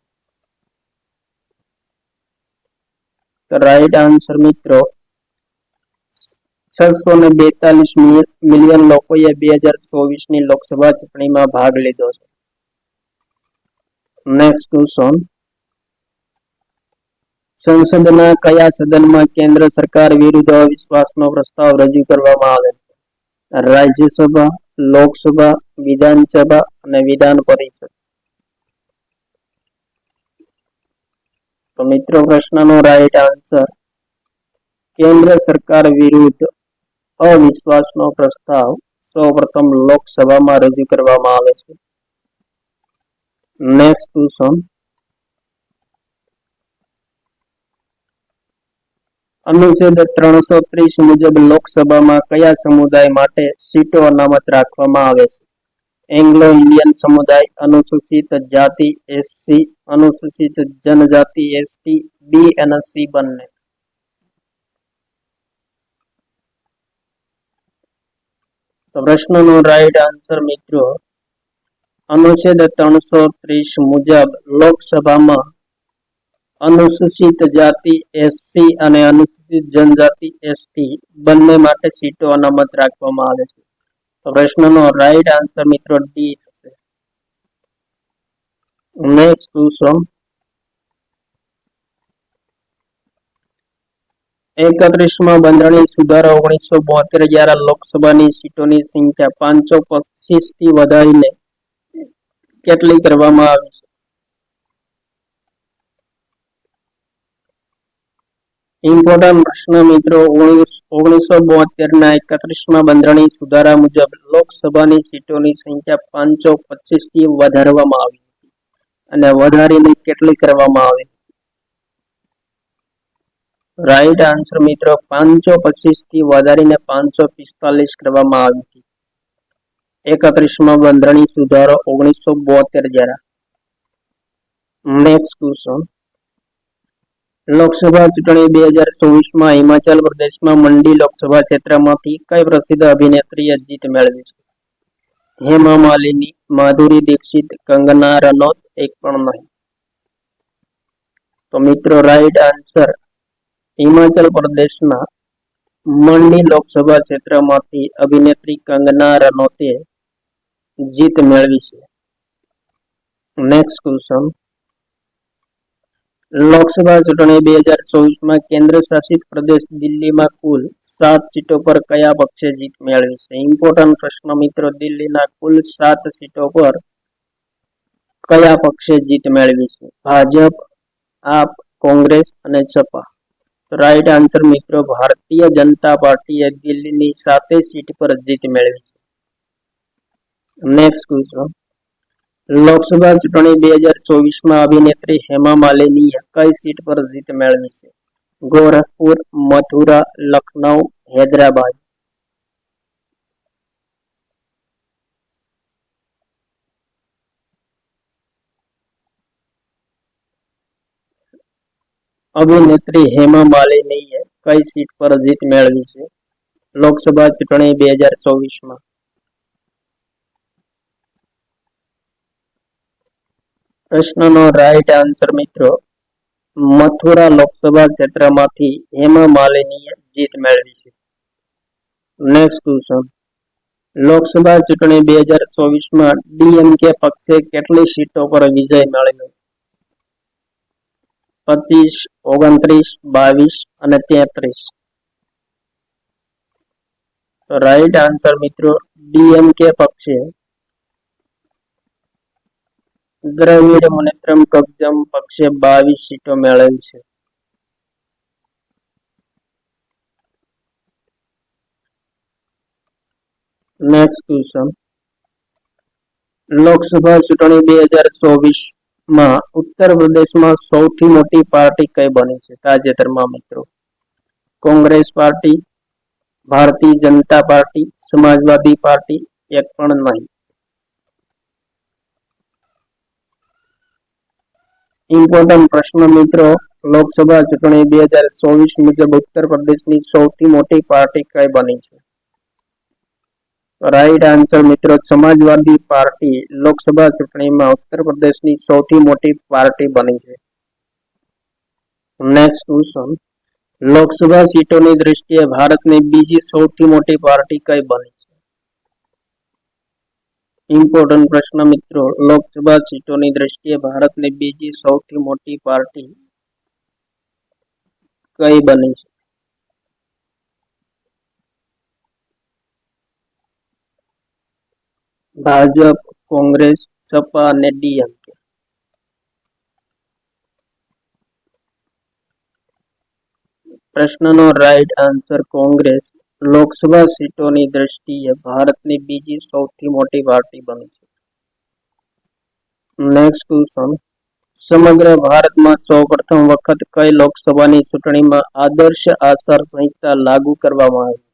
તો રાઈટ આન્સર મિત્રો, 642 મિલિયન લોકોએ 2024ની લોકસભા ચૂંટણીમાં ભાગ લીધો છે. નેક્સ્ટ ક્વેશ્ચન, સંસદના કયા સદનમાં કેન્દ્ર સરકાર વિરુદ્ધ અવિશ્વાસનો પ્રસ્તાવ રજૂ કરવામાં આવે છે? રાજ્યસભા, લોકસભા, વિધાનસભા અને વિધાન પરિષદ. તો મિત્રો પ્રશ્નનો રાઈટ આન્સર, કેન્દ્ર સરકાર વિરુદ્ધ અવિશ્વાસનો પ્રસ્તાવ સૌપ્રથમ લોકસભામાં રજૂ કરવામાં આવે છે. નેક્સ્ટ ક્વેશ્ચન, અનુચ્છેદ 330 મુજબ લોકસભામાં કયા સમુદાય માટે સીટો અનામત રાખવામાં આવે છે? એંગ્લો ઇન્ડિયન સમુદાય, અનુસૂચિત જાતિ એસસી, અનુસૂચિત જનજાતિ એસટી, બી અને સી બંને. તો પ્રશ્નનો રાઈટ આન્સર મિત્રો, અનુચ્છેદ 330 મુજબ લોકસભામાં અનુસૂચિત જાતિ એસસી અને અનુસૂચિત જનજાતિ એસટી બંને માટે સીટો અનામત રાખવામાં આવે છે. તો પ્રશ્નનો રાઈટ આન્સર મિત્રો ડી થશે. નેક્સ્ટ ક્વેશ્ચન 31માં બંધારણીય સુધારા 1972 દ્વારા લોકસભાની સીટોની સંખ્યા 525 થી વધારીને કેટલી કરવામાં આવી છે? ઇમ્પોર્ટન્ટ પ્રશ્ન મિત્રો, 1972ના 31માં બંધારણીય સુધારા મુજબ લોકસભાની સીટોની સંખ્યા 525 થી વધારવામાં આવી અને વધારીને કેટલી કરવામાં આવી? રાઈટ આન્સર મિત્રો, 525 થી વધારીને 545 કરવામાં આવી હતી 31માં બંધારણીય સુધારો 1972 દ્વારા. નેક્સ્ટ ક્વેશ્ચન, લોકસભા ચૂંટણી 2024માં હિમાચલ પ્રદેશમાં મંડી લોકસભા ક્ષેત્રમાંથી કઈ પ્રસિદ્ધ અભિનેત્રીએ જીત મેળવી છે? હેમા માલિની, માધુરી દીક્ષિત, કંગના રનૌત, એક પણ નહીં. તો મિત્રો રાઈટ આન્સર, હિમાચલ પ્રદેશના મંડી લોકસભા ક્ષેત્રમાંથી અભિનેત્રી કંગના રનૌતે જીત મેળવી છે. નેક્સ્ટ ક્વેશ્ચન, લોકસભા ચૂંટણી 2024માં કેન્દ્ર શાસિત પ્રદેશ દિલ્હીમાં કુલ 7 સીટો પર કયા પક્ષે જીત મેળવી છે? ઇમ્પોર્ટન્ટ પ્રશ્ન મિત્રો, દિલ્હીના કુલ 7 સીટો પર કયા પક્ષે જીત મેળવી છે? ભાજપ, આપ, કોંગ્રેસ અને સપા. રાઈટ આન્સર મિત્રો, ભારતીય જનતા પાર્ટીએ દિલ્હીની 7 સીટ પર જીત મેળવી છે. નેક્સ્ટ ક્વેશ્ચન, લોકસભા ચૂંટણી 2024માં અભિનેત્રી હેમા માલિનીએ કઈ સીટ પર જીત મેળવી છે? ગોરખપુર, મથુરા, લખનઉ, હૈદરાબાદ. અભિનેત્રી હેમા માલિનીએ કઈ સીટ પર જીત મેળવી છે લોકસભા ચૂંટણી 2024માં? પ્રશ્નનો રાઈટ આન્સર મિત્રો, મથુરા લોકસભા ક્ષેત્રમાંથી હેમા માલિનીએ જીત મેળવી છે. નેક્સ્ટ ક્વેશ્ચન, લોકસભા ચૂંટણી 2024માં ડીએમકે પક્ષે કેટલી સીટો પર વિજય મેળવ્યો? 25, 29, 22 અને 33. તો રાઈટ આન્સર મિત્રો, ડીએમકે પક્ષે દ્રવિડ મુનેત્રમ કઝગમ પક્ષે 22 સીટો મેળવી છે. નેક્સ્ટ ક્વેશ્ચન, લોકસભા ચૂંટણી 2024માં ઉત્તર પ્રદેશમાં સૌથી મોટી પાર્ટી કઈ બની છે તાજેતરમાં મિત્રો? કોંગ્રેસ પાર્ટી, ભારતીય જનતા પાર્ટી, સમાજવાદી પાર્ટી, એક પણ નહીં. ઇમ્પોર્ટન્ટ પ્રશ્ન મિત્રો, લોકસભા ચૂંટણી 2024 મુજબ ઉત્તર પ્રદેશની સૌથી મોટી પાર્ટી કઈ બની છે? રાઈટ આન્સર મિત્રો, સમાજવાદી પાર્ટી લોકસભા ચૂંટણીમાં ઉત્તર પ્રદેશની સૌથી મોટી પાર્ટી બની છે. નેક્સ્ટ ક્વેશ્ચન, લોકસભા સીટોની દ્રષ્ટિએ ભારતની બીજી સૌથી મોટી પાર્ટી કઈ બની છે? ઇમ્પોર્ટન્ટ પ્રશ્ન મિત્રો, લોકસભા સીટોની દ્રષ્ટિએ ભારતની બીજી સૌથી મોટી પાર્ટી કઈ બની છે? ભાજપ, કોંગ્રેસ, સપા અને ડીએમકે. પ્રશ્નનો રાઈટ આન્સર કોંગ્રેસ લોકસભા સીટોની દ્રષ્ટિએ ભારતની બીજી સૌથી મોટી પાર્ટી બની છે. નેક્સ્ટ ક્વેશ્ચન, સમગ્ર ભારતમાં સૌપ્રથમ વખત કઈ લોકસભાની ચૂંટણીમાં આદર્શ આચાર સંહિતા લાગુ કરવામાં આવી?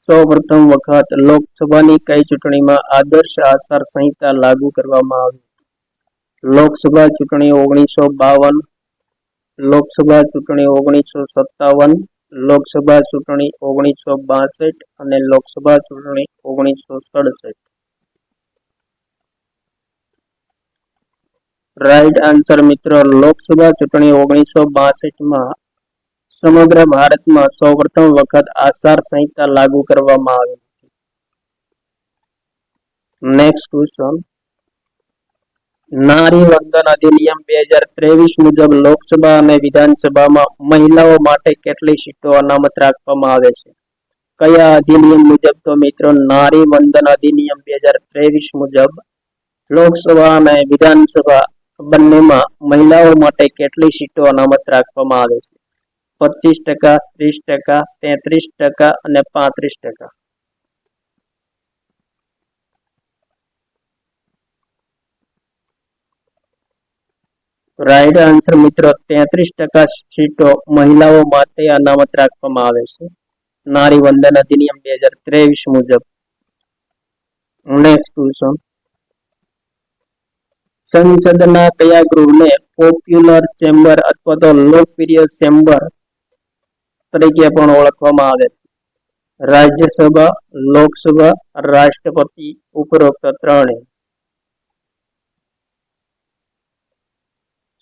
સૌપ્રથમ વખત લોકસભાની કઈ ચૂંટણીમાં આદર્શ આચાર સંહિતા લાગુ કરવામાં આવી? લોકસભા ચૂંટણી 1952, લોકસભા ચૂંટણી 1957, લોકસભા ચૂંટણી 1962 અને લોકસભા ચૂંટણી 1967. રાઈટ આન્સર મિત્રો, લોકસભા ચૂંટણી 1962માં સમગ્ર ભારતમાં સૌપ્રથમ વખત આચાર સંહિતા લાગુ કરવામાં આવી. નેક્સ્ટ ક્વેશ્ચન, નારી વંદન અધિનિયમ 2023 મુજબ લોકસભા અને વિધાનસભામાં મહિલાઓ માટે કેટલી સીટો અનામત રાખવામાં આવે છે? કયા અધિનિયમ મુજબ? તો મિત્રો નારી વંદન અધિનિયમ 2023 મુજબ લોકસભા અને વિધાનસભા બંનેમાં મહિલાઓ માટે કેટલી સીટો અનામત રાખવામાં આવે છે? 25%, 30%, 33% અને 35%. રાઈટ આન્સર મિત્રો 33% સીટો મહિલાઓ માટે અનામત રાખવામાં આવે છે નારી વંદન અધિનિયમ 2023 મુજબ. નેક્સ્ટ ક્વેશ્ચન, સંસદના કયા ગૃહને પોપ્યુલર ચેમ્બર અથવા તો લોકપ્રિય ચેમ્બર તરીકે પણ ઓળખવામાં આવે છે? રાજ્યસભા, લોકસભા, રાષ્ટ્રપતિ, ઉપરોક્ત ત્રણેય.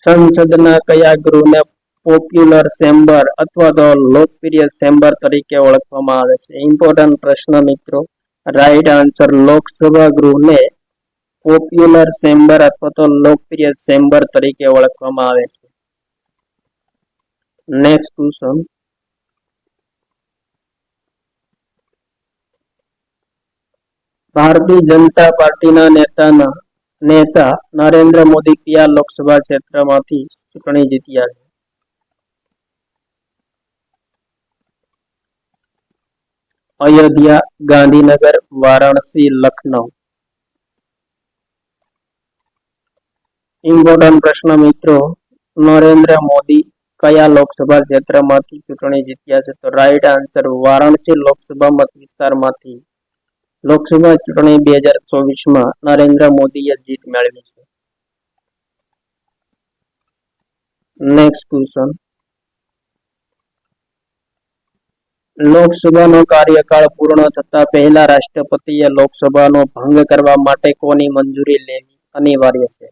સંસદના કયા ગૃહને પોપ્યુલર ચેમ્બર અથવા તો લોકપ્રિય ચેમ્બર તરીકે ઓળખવામાં આવે છે? ઇમ્પોર્ટન્ટ પ્રશ્ન મિત્રો. રાઈટ આન્સર લોકસભા ગૃહને પોપ્યુલર ચેમ્બર અથવા તો લોકપ્રિય ચેમ્બર તરીકે ઓળખવામાં આવે છે. નેક્સ્ટ ક્વેશ્ચન, ભારતીય જનતા પાર્ટીના નેતા નરેન્દ્ર મોદી કયા લોકસભા ક્ષેત્રમાંથી ચૂંટણી જીત્યા છે? અયોધ્યા, ગાંધીનગર, વારાણસી, લખનઉ. ઇમ્પોર્ટન્ટ પ્રશ્ન મિત્રો, નરેન્દ્ર મોદી કયા લોકસભા ક્ષેત્રમાંથી ચૂંટણી જીત્યા છે? તો રાઈટ આન્સર વારાણસી લોકસભા મત વિસ્તારમાંથી લોકસભા ચૂંટણી 2024માં નરેન્દ્ર મોદીએ જીત મેળવી છે. નેક્સ્ટ ક્વેશ્ચન, લોકસભાનો કાર્યકાળ પૂર્ણ થતા પહેલા રાષ્ટ્રપતિએ લોકસભાનો ભંગ કરવા માટે કોની મંજૂરી લેવી અનિવાર્ય છે?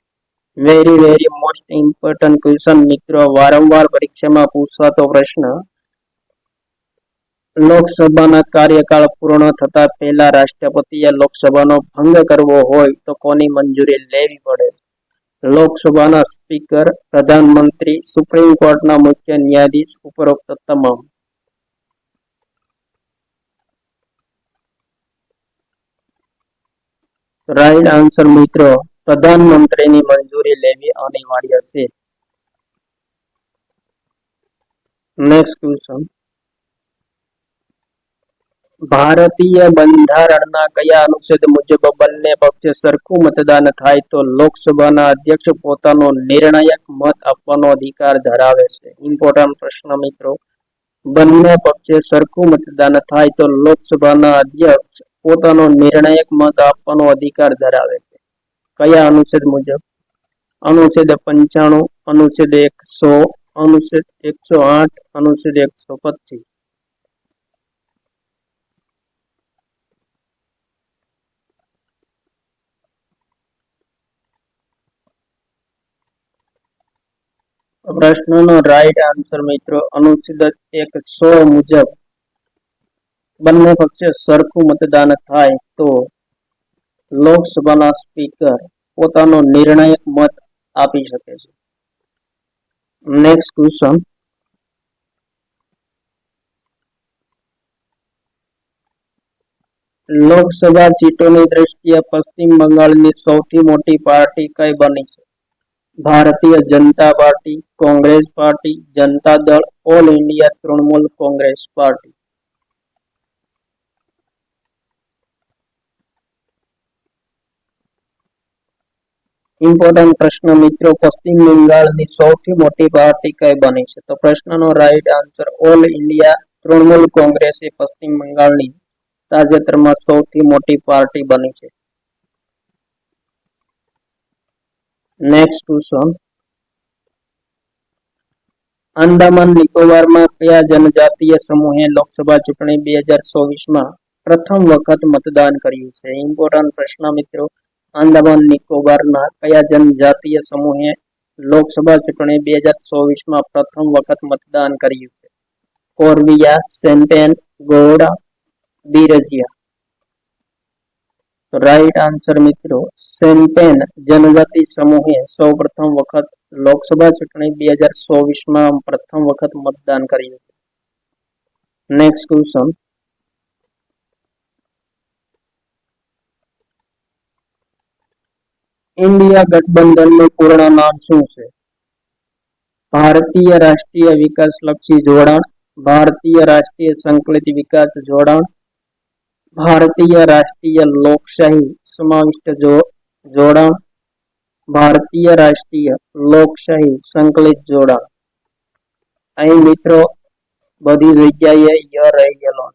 વેરી મોસ્ટ ઇમ્પોર્ટન્ટ ક્વેશ્ચન મિત્રો, વારંવાર પરીક્ષામાં પૂછાતો પ્રશ્ન. લોકસભાના કાર્યકાળ પૂર્ણ થતા પહેલા રાષ્ટ્રપતિએ લોકસભાનો ભંગ કરવો હોય તો કોની મંજૂરી લેવી પડે? લોકસભાના સ્પીકર, પ્રધાનમંત્રી, સુપ્રીમ કોર્ટના મુખ્ય ન્યાયાધીશ, ઉપરોક્ત તમામ. રાઈટ આન્સર મિત્રો પ્રધાનમંત્રીની મંજૂરી લેવી અનિવાર્ય છે. નેક્સ્ટ ક્વેશ્ચન, ભારતીય બંધારણના કયા અનુચ્છેદ મુજબ બંને પક્ષે સરખું મતદાન થાય તો લોકસભાના અધ્યક્ષ પોતાનો નિર્ણાયક મત આપવાનો અધિકાર ધરાવે છે? ઇમ્પોર્ટન્ટ પ્રશ્ન મિત્રો, બંને પક્ષે સરખું મતદાન થાય તો લોકસભાના અધ્યક્ષ પોતાનો નિર્ણાયક મત આપવાનો અધિકાર ધરાવે છે. કયા અનુચ્છેદ મુજબ? અનુચ્છેદ 95, અનુચ્છેદ 100, અનુચ્છેદ 108, અનુચ્છેદ 125. પ્રશ્નનો રાઈટ આન્સર મિત્રો અનુચ્છેદ 100 મુજબ બંને પક્ષે સરખું મતદાન થાય તો લોકસભાના સ્પીકર પોતાનો નિર્ણાયક મત આપી શકે છે. નેક્સ્ટ ક્વેશ્ચન, લોકસભા સીટોની દ્રષ્ટિએ પશ્ચિમ બંગાળની સૌથી મોટી પાર્ટી કઈ બની છે? Bharatiya Janata party, Congress party, Janata Dal, all India Trinamool Congress party. Important પ્રશ્ન મિત્રો, પશ્ચિમ બંગાળની સૌથી મોટી પાર્ટી કઈ બની છે? તો પ્રશ્નનો right answer All India Trinamool Congress એ પશ્ચિમ બંગાળની તાજેતરમાં સૌથી મોટી પાર્ટી બની છે. નેક્સ્ટ ક્વેશ્ચન, આંદામાન નિકોબારમાં કયા જનજાતીય સમૂહે લોકસભા ચૂંટણી 2024માં પ્રથમ વખત મતદાન કર્યું છે? ઇમ્પોર્ટન્ટ પ્રશ્ન મિત્રો, આંદામાન નિકોબારના કયા જનજાતીય સમૂહે લોકસભા ચૂંટણી 2024માં પ્રથમ વખત મતદાન કર્યું છે? કોરવિયા, સેન્ટેન, ગોરડા, બિરજિયા. તો રાઈટ આન્સર મિત્રો સેમ્પેન જનજાતિ સમૂહે સૌ પ્રથમ વખત લોકસભા ચૂંટણી 2024માં પ્રથમ વખત મતદાન કર્યું. નેક્સ્ટ ક્વેશ્ચન, ઇન્ડિયા ગઠબંધનનું પૂર્ણ નામ શું છે? ભારતીય રાષ્ટ્રીય વિકાસલક્ષી જોડાણ, ભારતીય રાષ્ટ્રીય સંકલિત વિકાસ જોડાણ, ભારતીય રાષ્ટ્રીય લોકશાહી સમાવિષ્ટ જોડાણ, ભારતીય રાષ્ટ્રીય લોકશાહી સંકલિત જોડાણ. અહીં મિત્રો બધી જગ્યાએ ય રહી ગયેલો.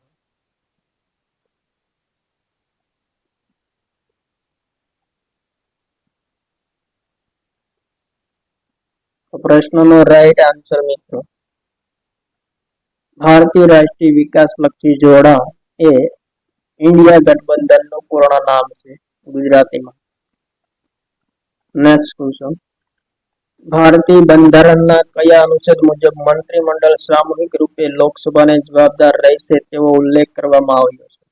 પ્રશ્નનો રાઈટ આન્સર મિત્રો ભારતીય રાષ્ટ્રીય વિકાસલક્ષી જોડાણ એ ઇન્ડિયા ગઠબંધનનું પૂર્ણ નામ છે ગુજરાતીમાં. નેક્સ્ટ ક્વેશ્ચન, ભારતીય બંધારણના કયા અનુચ્છેદ મુજબ મંત્રીમંડળ સામૂહિક રૂપે લોકસભાને જવાબદાર રહેશે તેવો ઉલ્લેખ કરવામાં આવ્યો છે?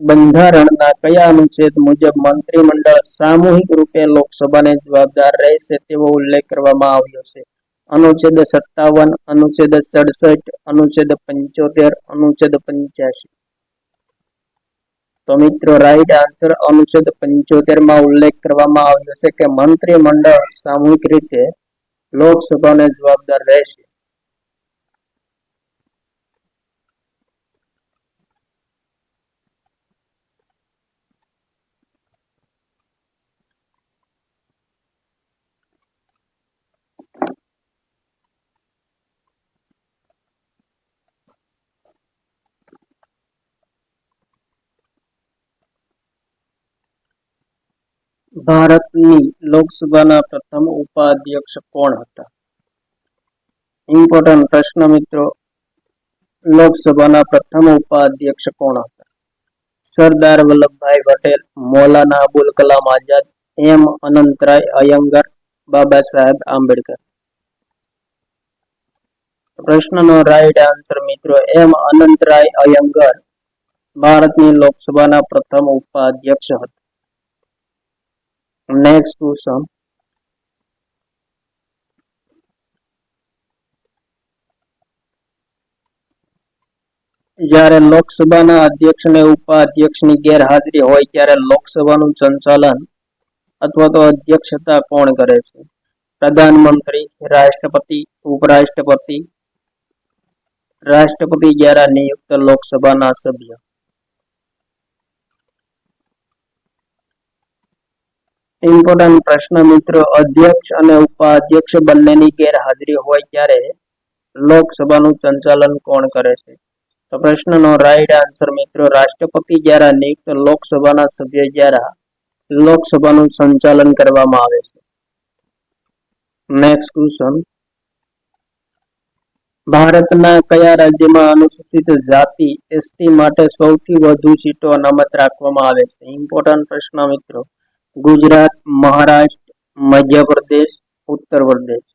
બંધારણના કયા અનુચ્છેદ મુજબ મંત્રીમંડળ સામૂહિક રૂપે લોકસભાને જવાબદાર રહેશે તેવો ઉલ્લેખ કરવામાં આવ્યો છે? અનુચ્છેદ 57, અનુચ્છેદ 67, અનુચ્છેદ 75, અનુચ્છેદ 85. તો મિત્રો રાઈટ આન્સર અનુચ્છેદ 75 માં ઉલ્લેખ કરવામાં આવ્યો છે કે મંત્રીમંડળ સામૂહિક રીતે લોકસભાને જવાબદાર રહેશે. ભારતની લોકસભાના પ્રથમ ઉપાધ્યક્ષ કોણ હતા? ઇમ્પોર્ટન્ટ પ્રશ્ન મિત્રો, લોકસભાના પ્રથમ ઉપાધ્યક્ષ કોણ હતા? સરદાર વલ્લભભાઈ પટેલ, મૌલાના અબુલ કલામ આઝાદ, એમ અનંતરાય અયંગર, બાબા સાહેબ આંબેડકર. પ્રશ્નનો રાઈટ આન્સર મિત્રો એમ અનંતરાય અયંગર ભારતની લોકસભાના પ્રથમ ઉપાધ્યક્ષ હતા. નેક્સ્ટ ક્વેશ્ચન, જ્યારે લોકસભાના અધ્યક્ષ અને ઉપાધ્યક્ષની ગેરહાજરી હોય ત્યારે લોકસભાનું સંચાલન અથવા તો અધ્યક્ષતા કોણ કરે છે? પ્રધાનમંત્રી, રાષ્ટ્રપતિ, ઉપરાષ્ટ્રપતિ, રાષ્ટ્રપતિ દ્વારા નિયુક્ત લોકસભાના સભ્ય. ઇમ્પોર્ટન્ટ પ્રશ્ન મિત્રો, અધ્યક્ષ અને ઉપાધ્યક્ષ બંનેની ગેરહાજરી હોય ત્યારે લોકસભાનું સંચાલન કોણ કરે છે? તો પ્રશ્નનો રાઈટ આન્સર મિત્રો રાષ્ટ્રપતિ દ્વારા નિયુક્ત લોકસભાના સભ્ય દ્વારા લોકસભાનું સંચાલન કરવામાં આવે છે. નેક્સ્ટ ક્વેશ્ચન, ભારતના કયા રાજ્યમાં અનુસૂચિત જાતિ એસટી માટે સૌથી વધુ સીટો અનામત રાખવામાં આવે છે? ઇમ્પોર્ટન્ટ પ્રશ્ન મિત્રો, ગુજરાત, મહારાષ્ટ્ર, મધ્યપ્રદેશ, ઉત્તર પ્રદેશ.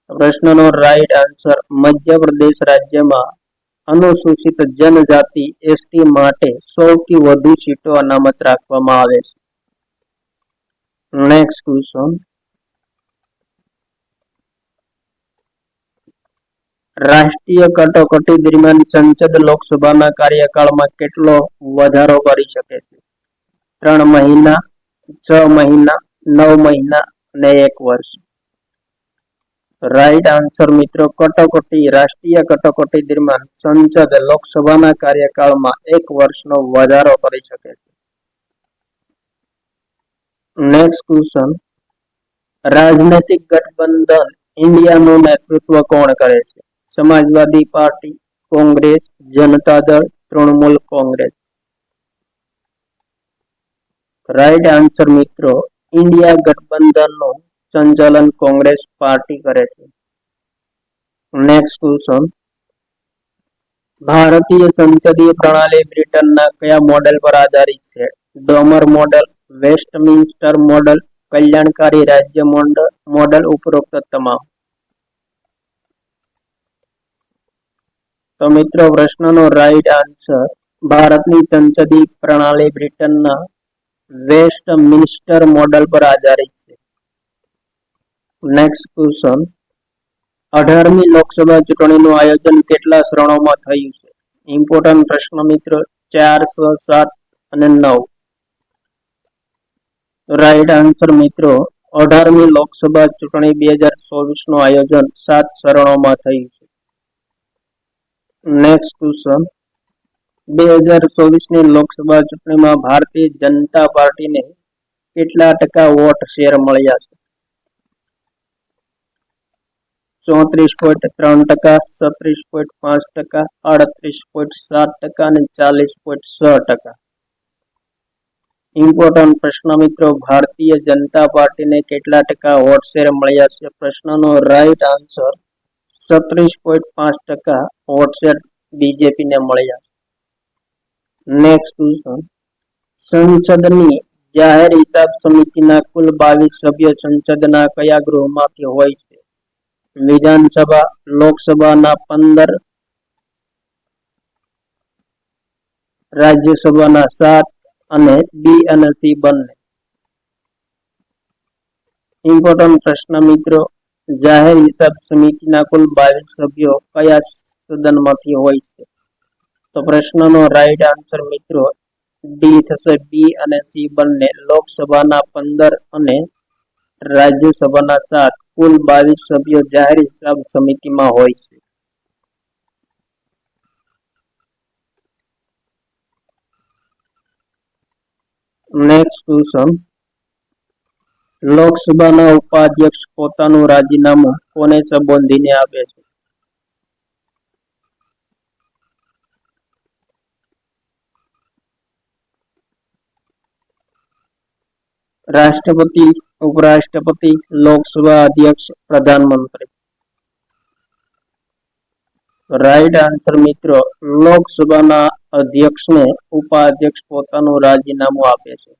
પ્રશ્નનો રાઈટ આન્સર મધ્યપ્રદેશ રાજ્યમાં અનુસૂચિત જનજાતિ એસટી માટે સૌથી વધુ સીટો અનામત રાખવામાં આવે છે. નેક્સ્ટ ક્વેશ્ચન, રાષ્ટ્રીય કટોકટી દરમિયાન સંસદ લોકસભાના કાર્યકાળમાં કેટલો વધારો કરી શકે છે? 3 મહિના, 6 મહિના, 9 મહિના અને 1 વર્ષ. રાઈટ આન્સર મિત્રો કટોકટી, રાષ્ટ્રીય કટોકટી દરમિયાન સંસદ લોકસભાના કાર્યકાળમાં 1 વર્ષનો વધારો કરી શકે છે. નેક્સ્ટ ક્વેશ્ચન, રાજનૈતિક ગઠબંધન ઇન્ડિયાનું નેતૃત્વ કોણ કરે છે? સમાજવાદી party, Congress, Janata Dal, Trinamool Congress. Right answer મિત્રો ઇન્ડિયા ગઠબંધનનું સંચાલન કોંગ્રેસ પાર્ટી કરે છે. નેક્સ્ટ ક્વેશ્ચન, ભારતીય સંસદીય પ્રણાલી બ્રિટનના કયા મોડેલ પર આધારિત છે? ડોમર મોડેલ, વેસ્ટમિન્સ્ટર મોડેલ, કલ્યાણકારી રાજ્ય મોડેલ, ઉપરોક્ત તમામ. તો મિત્રો પ્રશ્નનો રાઈટ આન્સર ભારતની સંસદીય પ્રણાલી બ્રિટનના વેસ્ટમિન્સ્ટર મોડલ પર આધારિત છે. નેક્સ્ટ ક્વેશ્ચન, 18મી લોકસભા ચૂંટણીનું આયોજન કેટલા ચરણોમાં થયું છે? ઇમ્પોર્ટન્ટ પ્રશ્ન મિત્રો, 4, 6, 7 અને 9. રાઈટ આન્સર મિત્રો 18મી લોકસભા ચૂંટણી 2024 નું આયોજન 7 ચરણોમાં થયું છે. નેક્સ્ટ ક્વેશ્ચન, 2024 ની લોકસભા ચૂંટણીમાં ભારતીય જનતા પાર્ટીને કેટલા ટકા વોટ શેર મળ્યા છે? 34.3%, 36.5%, 38.7% અને 40.6%. ઇમ્પોર્ટન્ટ પ્રશ્ન મિત્રો, ભારતીય જનતા પાર્ટીને કેટલા ટકા વોટ શેર મળ્યા છે? પ્રશ્નનો રાઈટ આન્સર 36.5% વોટ શેર બીજેપીને મળ્યા. નેક્સ્ટ ક્વેશ્ચન, સંસદની જાહેર હિસાબ સમિતિના કુલ 22 સભ્યો સંસદના કયા ગૃહમાંથી હોય છે? વિધાનસભા, લોકસભાના 15, રાજ્યસભાના 7 અને બી અને સી બંને. ઇમ્પોર્ટન્ટ પ્રશ્ન મિત્રો, જાહેર હિસાબ સમિતિના કુલ 22 સભ્યો કયા સદનમાંથી હોય છે? તો પ્રશ્નનો રાઈટ આન્સર મિત્રો ડી થશે, બી અને સી બંને. લોકસભાના 15 અને રાજ્યસભાના 7 કુલ 22 સભ્યો જાહેર હિસાબ સમિતિમાં હોય છે. નેક્સ્ટ ક્વેશ્ચન, લોકસભાના ઉપાધ્યક્ષ પોતાનું રાજીનામું કોને સંબોધીને આપે છે? રાષ્ટ્રપતિ, ઉપરાષ્ટ્રપતિ, લોકસભા અધ્યક્ષ, પ્રધાનમંત્રી. રાઈટ આન્સર મિત્રો લોકસભાના અધ્યક્ષને ઉપાધ્યક્ષ પોતાનું રાજીનામું આપે છે.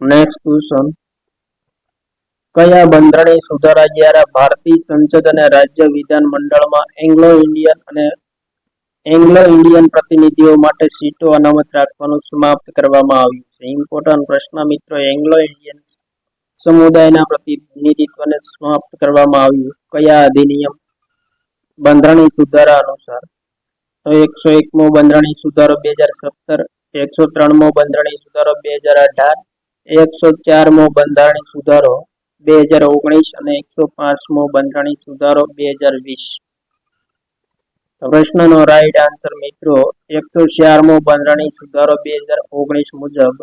નેક્સ્ટ ક્વેશ્ચન, કયા બંધારણીય સુધારા દ્વારા ભારતીય સંસદ અને રાજ્ય વિધાન મંડળમાં એંગ્લો ઇન્ડિયન પ્રતિનિધિઓ માટે સીટો અનામત રાખવાનું સમાપ્ત કરવામાં આવ્યું છે? ઇમ્પોર્ટન્ટ પ્રશ્ન મિત્રો, એંગ્લો ઇન્ડિયન સમુદાયના પ્રતિનિધિત્વને સમાપ્ત કરવામાં આવ્યું કયા અધિનિયમ, બંધારણીય સુધારા અનુસાર? તો 101મો બંધારણીય સુધારો 2017, 103મો બંધારણીય સુધારો 2018, 104મો બંધારણીય સુધારો 2019 અને 105મો બંધારણીય સુધારો 2020. પ્રશ્નનો રાઈટ આન્સર મિત્રો 104મો બંધારણીય સુધારો 2019 મુજબ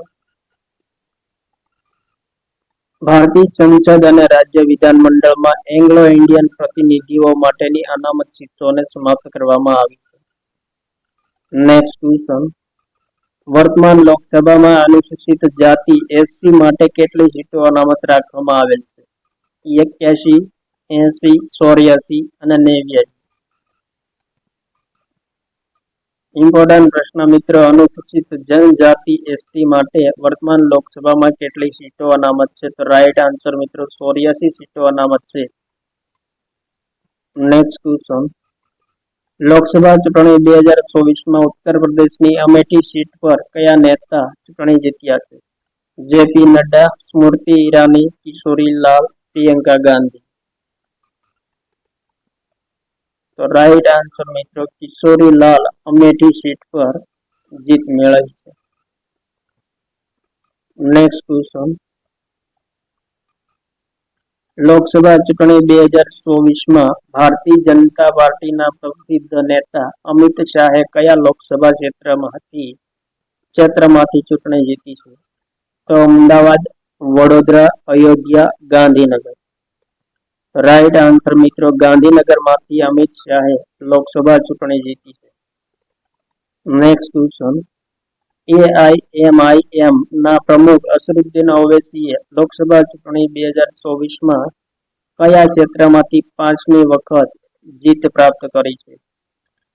ભારતીય સંસદ અને રાજ્ય વિધાન મંડળમાં એંગ્લો ઇન્ડિયન પ્રતિનિધિઓ માટેની અનામત સીટોને સમાપ્ત કરવામાં આવી છે. નેક્સ્ટ ક્વેશ્ચન, વર્તમાન લોકસભામાં અનુસૂચિત જાતિ એસસી માટે કેટલી સીટો અનામત રાખવામાં આવેલ છે? 81, 80, 84 અને 89. ઇમ્પોર્ટન્ટ પ્રશ્ન મિત્રો, અનુસૂચિત જનજાતિ એસટી માટે વર્તમાન લોકસભામાં કેટલી સીટો અનામત છે? તો રાઈટ આન્સર મિત્રો 84 સીટો અનામત છે. નેક્સ્ટ ક્વેશ્ચન, લોકસભા ચૂંટણી 2024માં ઉત્તર પ્રદેશની અમેઠી સીટ પર કયા નેતા ચૂંટણી જીત્યા છે? જેપી નડ્ડા, સ્મૃતિ ઈરાની, કિશોરી લાલ, પ્રિયંકા ગાંધી. તો રાઈટ આન્સર મિત્રો કિશોરી લાલ અમેઠી સીટ પર જીત મેળવી છે. નેક્સ્ટ ક્વેશ્ચન, લોકસભા ચૂંટણી 2024માં ભારતીય જનતા પાર્ટીના પ્રસિદ્ધ નેતા અમિત શાહે કયા લોકસભા ક્ષેત્રમાંથી ચૂંટણી જીતી છે? તો અમદાવાદ, વડોદરા, અયોધ્યા, ગાંધીનગર. રાઈટ આન્સર મિત્રો ગાંધીનગરમાંથી અમિત શાહે લોકસભા ચૂંટણી જીતી છે. નેક્સ્ટ ક્વેશ્ચન, એઆઈએમઆઈએમ ના પ્રમુખ અસદુદ્દીન ઓવૈસીએ લોકસભા ચૂંટણી 2024માં કયા ક્ષેત્રમાંથી 5મી વખત જીત પ્રાપ્ત કરી છે?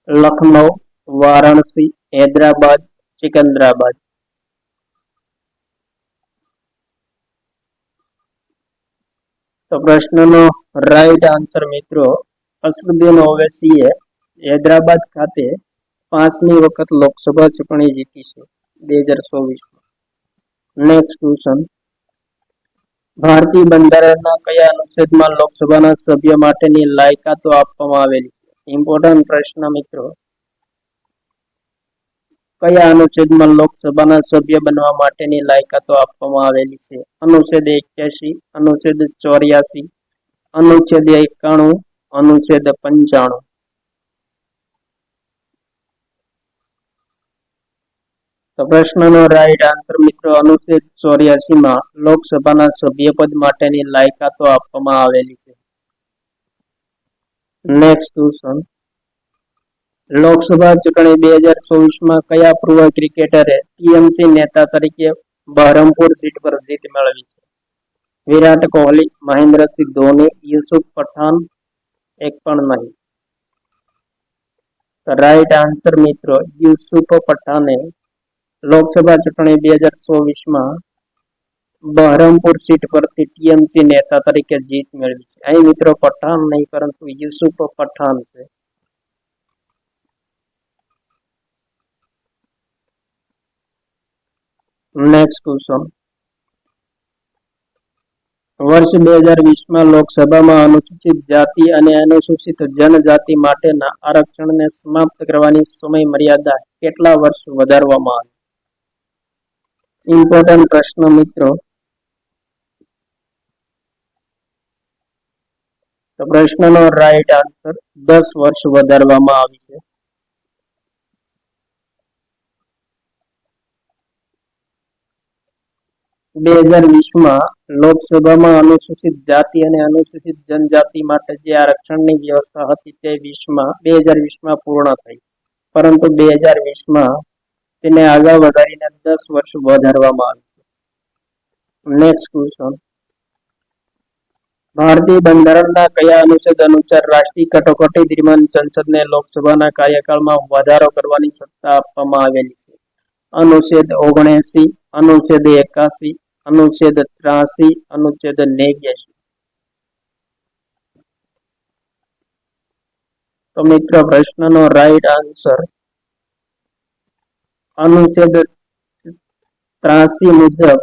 લખનઉ, વારાણસી, હૈદરાબાદ, સિકંદરાબાદ. તો પ્રશ્નનો રાઈટ આન્સર મિત્રો અસદુદ્દીન ઓવૈસીએ હૈદરાબાદ ખાતે 5મી વખત લોકસભા ચૂંટણી જીતી છે 2024માં. નેક્સ્ટ ક્વેશ્ચન, ભારતીય બંધારણના કયા અનુચ્છેદમાં લોકસભાના સભ્ય માટેની લાયકાતો આપવામાં આવેલી છે? ઇમ્પોર્ટન્ટ પ્રશ્ન મિત્રો. કયા અનુચ્છેદમાં લોકસભાના સભ્ય બનવા માટેની લાયકાતો આપવામાં આવેલી છે? અનુચ્છેદ 81, અનુચ્છેદ 84, અનુચ્છેદ 91, અનુચ્છેદ 95. તો પ્રશ્નનો રાઈટ આન્સર મિત્રો અનુચ્છેદ 84 માં લોકસભાના સભ્યપદ માટેની લાયકાતો આપવામાં આવેલી છે. નેક્સ્ટ ક્વેશ્ચન, લોકસભા ચૂંટણી 2024માં કયા પૂર્વ ક્રિકેટરે ટીએમસી નેતા તરીકે બહરમપુર સીટ પર જીત મેળવી છે? વિરાટ કોહલી, મહેન્દ્રસિંહ ધોની, યુસુફ પઠાણ, એક પણ નહીં. રાઈટ આન્સર મિત્રો યુસુફ પઠાણે લોકસભા ચૂંટણી 2024માં બહરમપુર સીટ પરથી ટીએમસી નેતા તરીકે જીત મેળવી છે. અહીં મિત્રો પઠાણ નહીં પરંતુ યુસુફ પઠાણ છે. નેક્સ્ટ ક્વેશ્ચન, વર્ષ 2020માં લોકસભામાં અનુસૂચિત જાતિ અને અનુસૂચિત જનજાતિ માટેના આરક્ષણને સમાપ્ત કરવાની સમય મર્યાદા કેટલા વર્ષ વધારવામાં આવી? ઇમ્પોર્ટન્ટ પ્રશ્ન મિત્રો. તો પ્રશ્નનો રાઈટ આન્સર 10 વર્ષ વધારવામાં આવી છે. માં લોકસભામાં અનુસૂચિત જાતિ અને અનુસૂચિત જનજાતિ માટે જે આરક્ષણની વ્યવસ્થા હતી તે 2020માં પૂર્ણ થઈ, પરંતુ 2020માં તેને આગળ વધારીને 10 વર્ષ વધારવામાં આવી છે. નેક્સ્ટ ક્વેશ્ચન, ભારતીય બંધારણના કયા અનુચ્છેદ અનુસાર રાષ્ટ્રીય કટોકટી દરમિયાન સંસદને લોકસભાના કાર્યકાળમાં વધારો કરવાની સત્તા આપવામાં આવેલી છે? અનુચ્છેદ 79, અનુચ્છેદ 81, અનુચ્છેદ 83, અનુચ્છેદ 89. તો મિત્રો પ્રશ્નનો રાઈટ આન્સર અનુચ્છેદ 83 મુજબ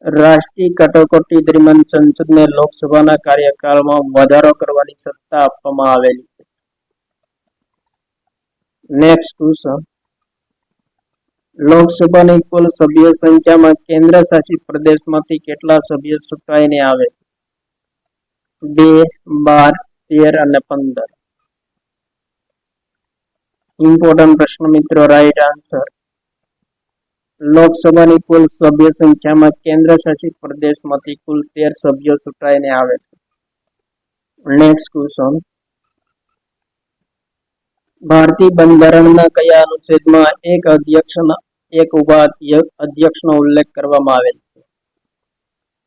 રાષ્ટ્રીય કટોકટી દરમિયાન સંસદને લોકસભાના કાર્યકાળમાં વધારો કરવાની સત્તા આપવામાં આવેલી છે. નેક્સ્ટ ક્વેશ્ચન, લોકસભાની કુલ સભ્ય સંખ્યામાં કેન્દ્ર શાસિત પ્રદેશમાંથી કેટલા સભ્યો ચૂંટાઈને આવે છે? 2, 12, 13 અને 15. ઇમ્પોર્ટન્ટ પ્રશ્ન મિત્રો, રાઈટ આન્સર લોકસભાની કુલ સભ્ય સંખ્યામાં કેન્દ્ર શાસિત પ્રદેશમાંથી કુલ 13 સભ્યો ચૂંટાઈને આવે છે. નેક્સ્ટ ક્વેશ્ચન, ભારતીય બંધારણના કયા અનુચ્છેદમાં એક ઉપાધ્યક્ષનો ઉલ્લેખ કરવામાં આવેલ છે?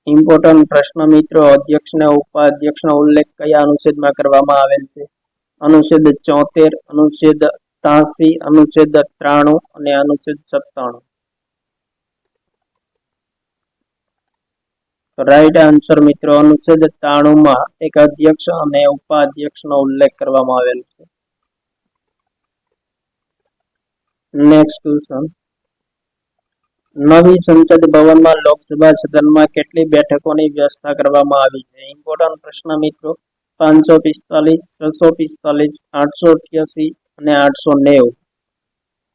ઇમ્પોર્ટન્ટ પ્રશ્ન મિત્રો, અધ્યક્ષ અને ઉપાધ્યક્ષનો ઉલ્લેખ કયા અનુચ્છેદમાં કરવામાં આવેલ છે? અનુચ્છેદ 74, અનુચ્છેદ 83, અનુચ્છેદ 93 અને અનુચ્છેદ 97. રાઈટ આન્સર મિત્રો અનુચ્છેદ 93માં એક અધ્યક્ષ અને ઉપાધ્યક્ષનો ઉલ્લેખ કરવામાં આવેલ છે. નેક્સ્ટ ક્વેશ્ચન, નવી સંસદ ભવનમાં લોકસભા સદનમાં કેટલી બેઠકોની વ્યવસ્થા કરવામાં આવી છે? ઇમ્પોર્ટન્ટ પ્રશ્ન મિત્રો, 545, 645, 888 અને 890.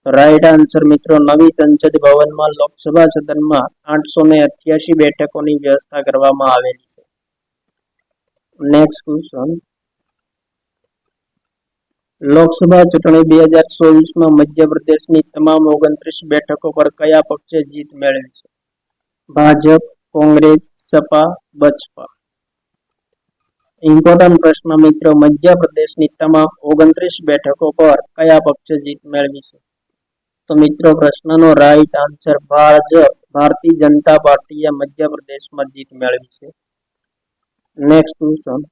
રાઈટ આન્સર મિત્રો નવી સંસદ ભવનમાં લોકસભા સદનમાં 888 બેઠકોની વ્યવસ્થા કરવામાં આવેલી છે. નેક્સ્ટ ક્વેશ્ચન, લોકસભા ચૂંટણી 2024માં મધ્યપ્રદેશની તમામ 29 બેઠકો પર કયા પક્ષે જીત મેળવી છે? ભાજપ, કોંગ્રેસ, સપા, બસપા. ઇમ્પોર્ટન્ટ પ્રશ્ન મિત્રો, મધ્યપ્રદેશની તમામ 29 બેઠકો પર કયા પક્ષે જીત મેળવી છે? તો મિત્રો પ્રશ્નનો રાઈટ આન્સર ભાજપ, ભારતીય જનતા પાર્ટીએ મધ્યપ્રદેશમાં જીત મેળવી છે. નેક્સ્ટ ક્વેશ્ચન,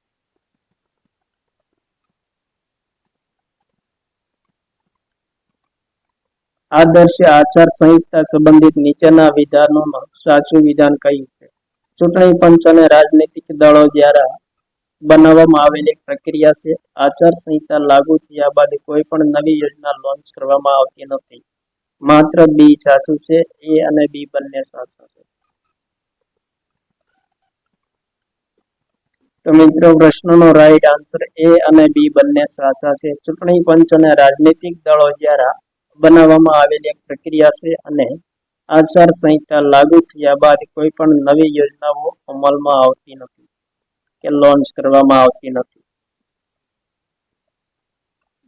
આદર્શ આચાર સંહિતા સંબંધિત નીચેના વિધાનોમાં સાચું વિધાન કયું છે? ચૂંટણી પંચ અને રાજનૈતિક દળો દ્વારા બનાવવામાં આવેલી એક પ્રક્રિયા છે. આચારસંહિતા લાગુ થયા બાદ કોઈ પણ નવી યોજના લોન્ચ કરવામાં આવતી નથી. માત્ર બી સાચું છે. એ અને બી બંને સાચા છે. તો મિત્રો પ્રશ્નનો રાઈટ આન્સર એ અને બી બંને સાચા છે. ચૂંટણી પંચ અને રાજનીતિક દળો દ્વારા બનાવવામાં આવેલી એક પ્રક્રિયા છે અને આચારસંહિતા લાગુ થયા બાદ કોઈ પણ નવી યોજનાઓ અમલમાં આવતી નથી કે લોન્ચ કરવામાં આવતી નથી.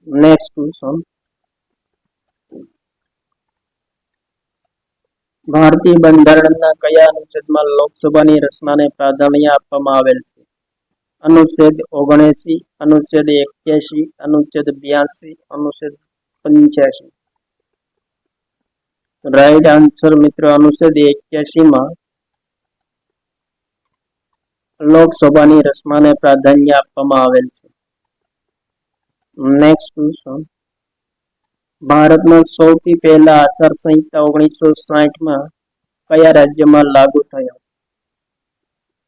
Next question. ભારતીય બંધારણના કયા અનુચ્છેદમાં લોકસભાની રચનાને પ્રાધાન્ય આપવામાં આવેલ છે? અનુચ્છેદ 79, અનુચ્છેદ 81, અનુચ્છેદ 82, અનુચ્છેદ 85. રાઈટ આન્સર મિત્રો અનુચ્છેદ 81 માં લોકસભાની રચનાને પ્રાધાન્ય આપવામાં આવેલ છે. Next question. ભારતમાં સૌથી પહેલા આચારસંહિતા 1960માં કયા રાજ્યમાં લાગુ થયો?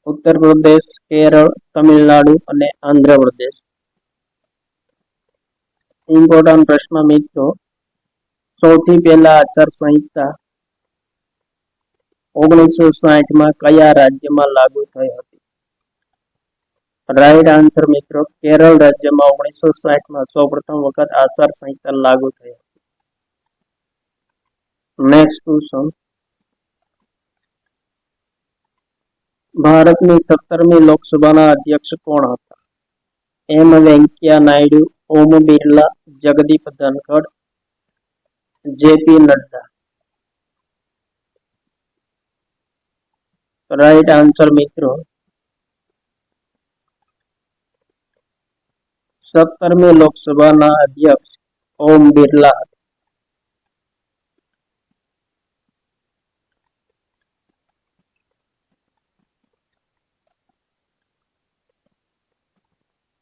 ઉત્તર પ્રદેશ, કેરળ, તમિલનાડુ અને આંધ્રપ્રદેશ. ઇમ્પોર્ટન્ટ પ્રશ્ન મિત્રો, સૌથી પહેલા આચારસંહિતા 1960માં કયા રાજ્યમાં લાગુ થઈ હતી? રાઈટ આન્સર મિત્રો કેરળ રાજ્યમાં 1960માં સૌપ્રથમ વખત આચારસંહિતા લાગુ થઈ હતી. Next question. ભારતની 17મી લોકસભાના અધ્યક્ષ કોણ હતા? M Venkaiah Naidu, Om Birla, Jagdeep Dhankhar, JP Nadda. Right answer મિત્રો 17મી લોકસભાના અધ્યક્ષ ઓમ બિરલા.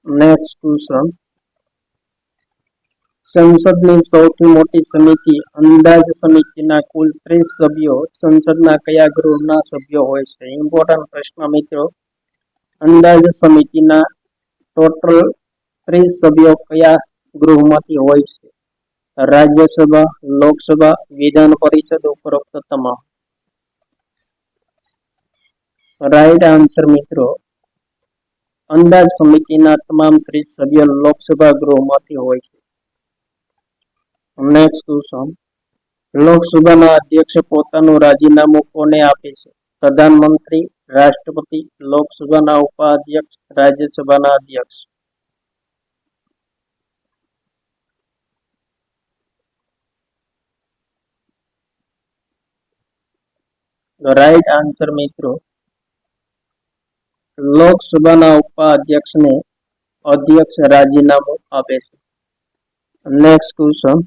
Next question. સંસદની સૌથી મોટી સમિતિ અંદાજ સમિતિના કુલ 30 સભ્યો સંસદના કયા ગૃહના સભ્યો હોય છે? ઇમ્પોર્ટન્ટ પ્રશ્ન મિત્રો, અંદાજ સમિતિના ટોટલ 30 સભ્યો કયા ગૃહમાંથી હોય છે? રાજ્યસભા, લોકસભા, વિધાન પરિષદ, ઉપરોક્ત તમામ. રાઈટ આન્સર મિત્રો અંદાજ સમિતિના તમામ 30 સભ્યો લોકસભા ગૃહમાંથી હોય છે. Next question. લોકસભાના અધ્યક્ષ પોતાનું રાજીનામું કોને આપે છે? પ્રધાનમંત્રી, રાષ્ટ્રપતિ, લોકસભાના ઉપાધ્યક્ષ, રાજ્યસભાના અધ્યક્ષ. રાઈટ આન્સર મિત્રો લોકસભાના ઉપાધ્યક્ષને અધ્યક્ષ રાજીનામું આપે છે. Next question.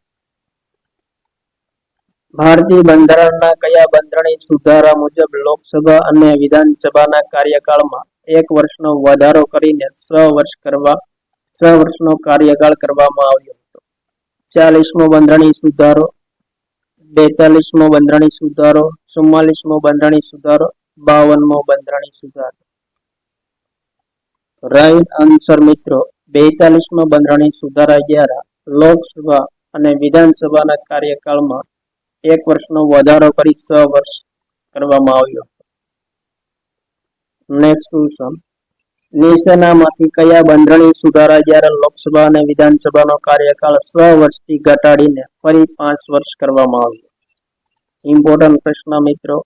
ભારતીય બંધારણના કયા બંધારણીય સુધારા મુજબ લોકસભા અને વિધાનસભાના કાર્યકાળમાં 1 વર્ષનો વધારો કરીને 6 વર્ષનો કાર્યકાળ કરવામાં આવ્યો હતો? 40મો બંધારણીય સુધારો, 42મો બંધારણીય સુધારો, 44મો બંધારણીય સુધારો, 52મો બંધારણીય સુધારો. રાઈટ આન્સર મિત્રો 42મા બંધારણીય સુધારા દ્વારા લોકસભા અને વિધાનસભાના કાર્યકાળમાં 1 વર્ષનો વધારો કરી 6 વર્ષ કરવામાં આવ્યો. Next question. નીચેનામાંથી કયા બંધારણીય સુધારા દ્વારા લોકસભા અને વિધાનસભાનો કાર્યકાળ 6 વર્ષથી ઘટાડીને ફરી 5 વર્ષ કરવામાં આવ્યો? ઇમ્પોર્ટન્ટ પ્રશ્ન મિત્રો,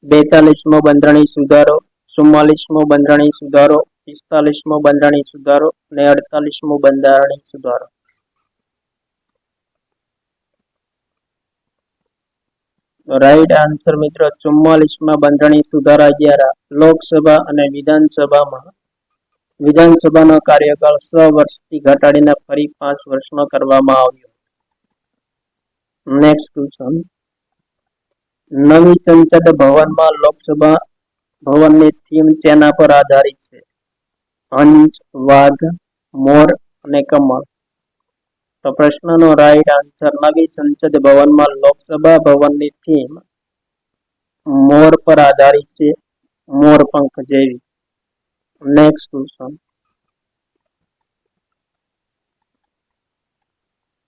42મો બંધારણીય સુધારો, 44મો બંધારણીય સુધારો, 45મો બંધારણીય સુધારો અને 48મો બંધારણીય સુધારો. રાઈટ આન્સર મિત્રો 44મા બંધારણીય સુધારા દ્વારા લોકસભા અને વિધાનસભાનો કાર્યકાળ 6 વર્ષથી ઘટાડીને ફરી 5 વર્ષનો કરવામાં આવ્યો. Next question. નવી સંસદ ભવનમાં લોકસભા ભવનની થીમ જેના પર આધારિત છે? હંસ, વાઘ, મોર અને કમળ. તો પ્રશ્નનો રાઈટ આન્સર નવી સંસદ ભવનમાં લોકસભા ભવનની થીમ મોર પર આધારિત છે, મોર પંખ જેવી. Next question.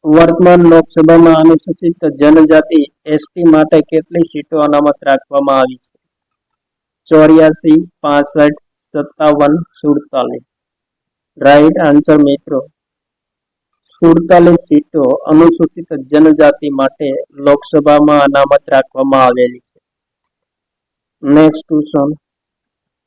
વર્તમાન લોકસભામાં અનુસૂચિત જનજાતિ એસટી માટે કેટલી સીટો અનામત રાખવામાં આવી છે? 84, 65, 57, 47. રાઈટ આન્સર મિત્રો 47 સીટો અનુસૂચિત જનજાતિ માટે લોકસભામાં અનામત રાખવામાં આવેલી છે. નેક્સ્ટ ક્વેશ્ચન,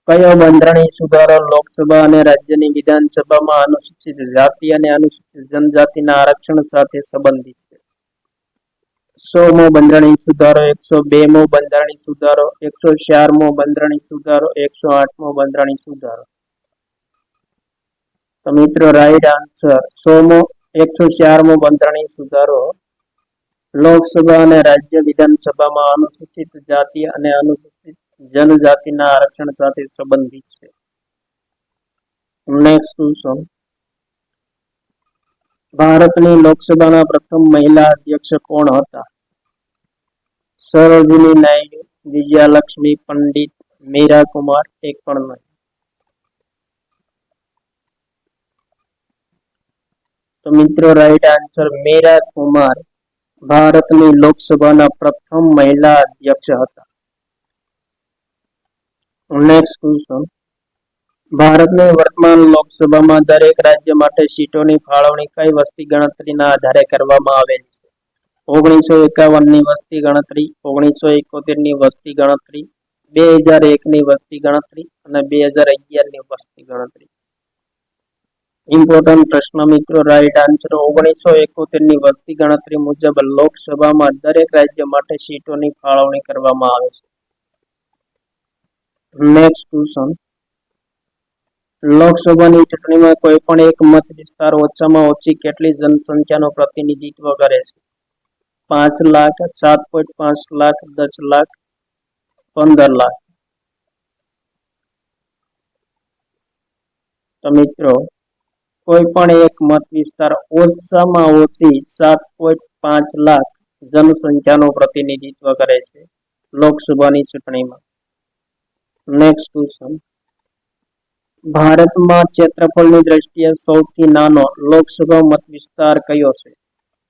કયો બંધારણીય સુધારો લોકસભા અને રાજ્યની વિધાનસભામાં અનુસૂચિત જાતિ અને અનુસૂચિત જનજાતિના આરક્ષણ સાથે સંબંધિત છે? 100મો બંધારણીય સુધારો, 102મો બંધારણીય સુધારો, 104મો બંધારણીય સુધારો, 108મો બંધારણીય સુધારો. તો મિત્રો રાઈટ આન્સર 104મો બંધારણીય સુધારો લોકસભા અને રાજ્ય વિધાનસભામાં અનુસૂચિત જાતિ અને અનુસૂચિત જનજાતિના આરક્ષણ સાથે સંબંધિત છે. નેક્સ્ટ ક્વેશ્ચન, ભારતની લોકસભાના પ્રથમ મહિલા અધ્યક્ષ કોણ હતા? સરોજિની નાયડુ, વિજયાલક્ષ્મી પંડિત, મીરા કુમાર, એક પણ નહીં. તો મિત્રો રાઈટ આન્સર મીરા કુમાર ભારતની લોકસભાના પ્રથમ મહિલા અધ્યક્ષ હતા. નેક્સ્ટ ક્વેશ્ચન, ભારતની વર્તમાન લોકસભામાં દરેક રાજ્ય માટે સીટોની ફાળવણી કઈ વસ્તી ગણતરીના આધારે કરવામાં આવેલી છે? 1951ની વસ્તી ગણતરી, 1971ની વસ્તી ગણતરી, 2001ની વસ્તી ગણતરી અને 2011ની વસ્તી ગણતરી. ઇમ્પોર્ટન્ટ પ્રશ્ન મિત્રો, રાઈટ આન્સર 1971ની વસ્તી ગણતરી મુજબ લોકસભામાં દરેક રાજ્ય માટે સીટોની ફાળવણી કરવામાં આવે છે. નેક્સ્ટ ક્વેશ્ચન, લોકસભાની ચૂંટણીમાં કોઈ પણ એક મત વિસ્તાર ઓછામાં ઓછી કેટલી જનસંખ્યાનું પ્રતિનિધિત્વ કરે છે? 5 લાખ, 7.5 લાખ, 10 લાખ, 15 લાખ. તો મિત્રો કોઈ પણ એક મત વિસ્તાર ઓછામાં ઓછી 7.5 લાખ જનસંખ્યાનું પ્રતિનિધિત્વ કરે છે લોકસભાની ચૂંટણીમાં. નેક્સ્ટ ક્વેશ્ચન, ભારતમાં ક્ષેત્રફળની દ્રષ્ટિએ સૌથી નાનો લોકસભા મત વિસ્તાર કયો છે?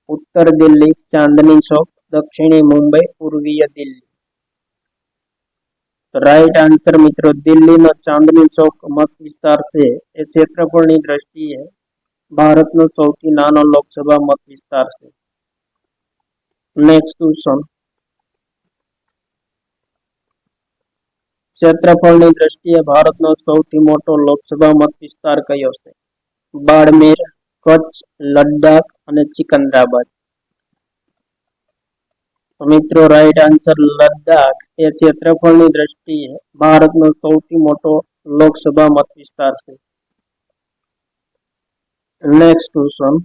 ઉત્તર દિલ્હી, ચાંદની ચોક, દક્ષિણી મુંબઈ, પૂર્વીય દિલ્હી. રાઈટ આન્સર મિત્રો દિલ્હીનો ચાંદની ચોક મત વિસ્તાર છે એ ક્ષેત્રફળની દ્રષ્ટિએ ભારતનો સૌથી નાનો લોકસભા મત વિસ્તાર છે. નેક્સ્ટ ક્વેશ્ચન, ક્ષેત્રફળની દ્રષ્ટિએ ભારતનો સૌથી મોટો લોકસભા મત વિસ્તાર કયો છે? બાડમેર, કચ્છ, લદ્દાખ અને સિકંદરાબાદ. મિત્રો રાઈટ આન્સર લદ્દાખ એ ક્ષેત્રફળની દ્રષ્ટિએ ભારતનો સૌથી મોટો લોકસભા મત વિસ્તાર છે. નેક્સ્ટ ક્વેશ્ચન,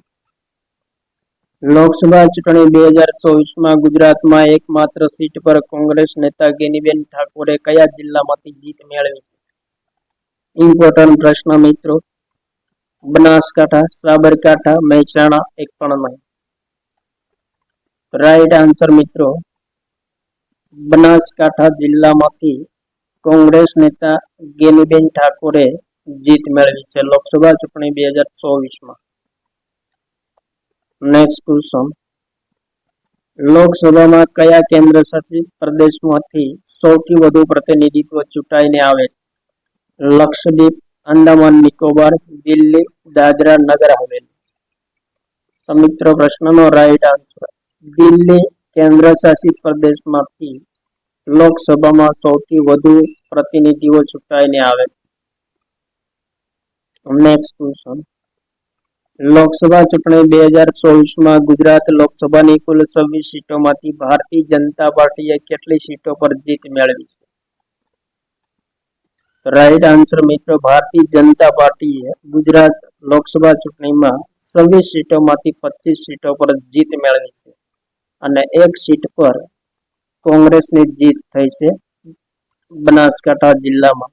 લોકસભા ચૂંટણી 2024માં ગુજરાતમાં એકમાત્ર સીટ પર કોંગ્રેસ નેતા ગેનીબેન ઠાકોરે કયા જિલ્લામાંથી જીત મેળવી? ઇમ્પોર્ટન્ટ પ્રશ્ન મિત્રો, બનાસકાંઠા, સાબરકાંઠા, મહેસાણા, એક પણ નહીં. રાઈટ આન્સર મિત્રો બનાસકાંઠા જિલ્લામાંથી કોંગ્રેસ નેતા ગેનીબેન ઠાકોરે જીત મેળવી છે લોકસભા ચૂંટણી 2024માં. નેક્સ્ટ ક્વેશ્ચન, લોકસભામાં કયા કેન્દ્ર શાસિત પ્રદેશમાંથી સૌથી વધુ પ્રતિનિધિત્વ ચૂંટાઈને આવે છે? લક્ષદ્વીપ, અંદમાન નિકોબાર, દિલ્હી, દાદરા નગર હવેલી. તો મિત્રો પ્રશ્નનો રાઈટ આન્સર દિલ્હી કેન્દ્ર શાસિત પ્રદેશમાંથી લોકસભામાં સૌથી વધુ પ્રતિનિધિઓ ચૂંટાઈને આવે. નેક્સ્ટ ક્વેશ્ચન, લોકસભા ચૂંટણી 2024માં ગુજરાત લોકસભાની કુલ 26 સીટોમાંથી ભારતીય જનતા પાર્ટીએ કેટલી સીટો પર જીત મેળવી છે? રાઈટ આન્સર મિત્રો ભારતીય જનતા પાર્ટીએ ગુજરાત લોકસભા ચૂંટણીમાં 26 સીટોમાંથી 25 સીટો પર જીત મેળવી છે અને એક સીટ પર કોંગ્રેસની જીત થઈ છે બનાસકાંઠા જિલ્લામાં.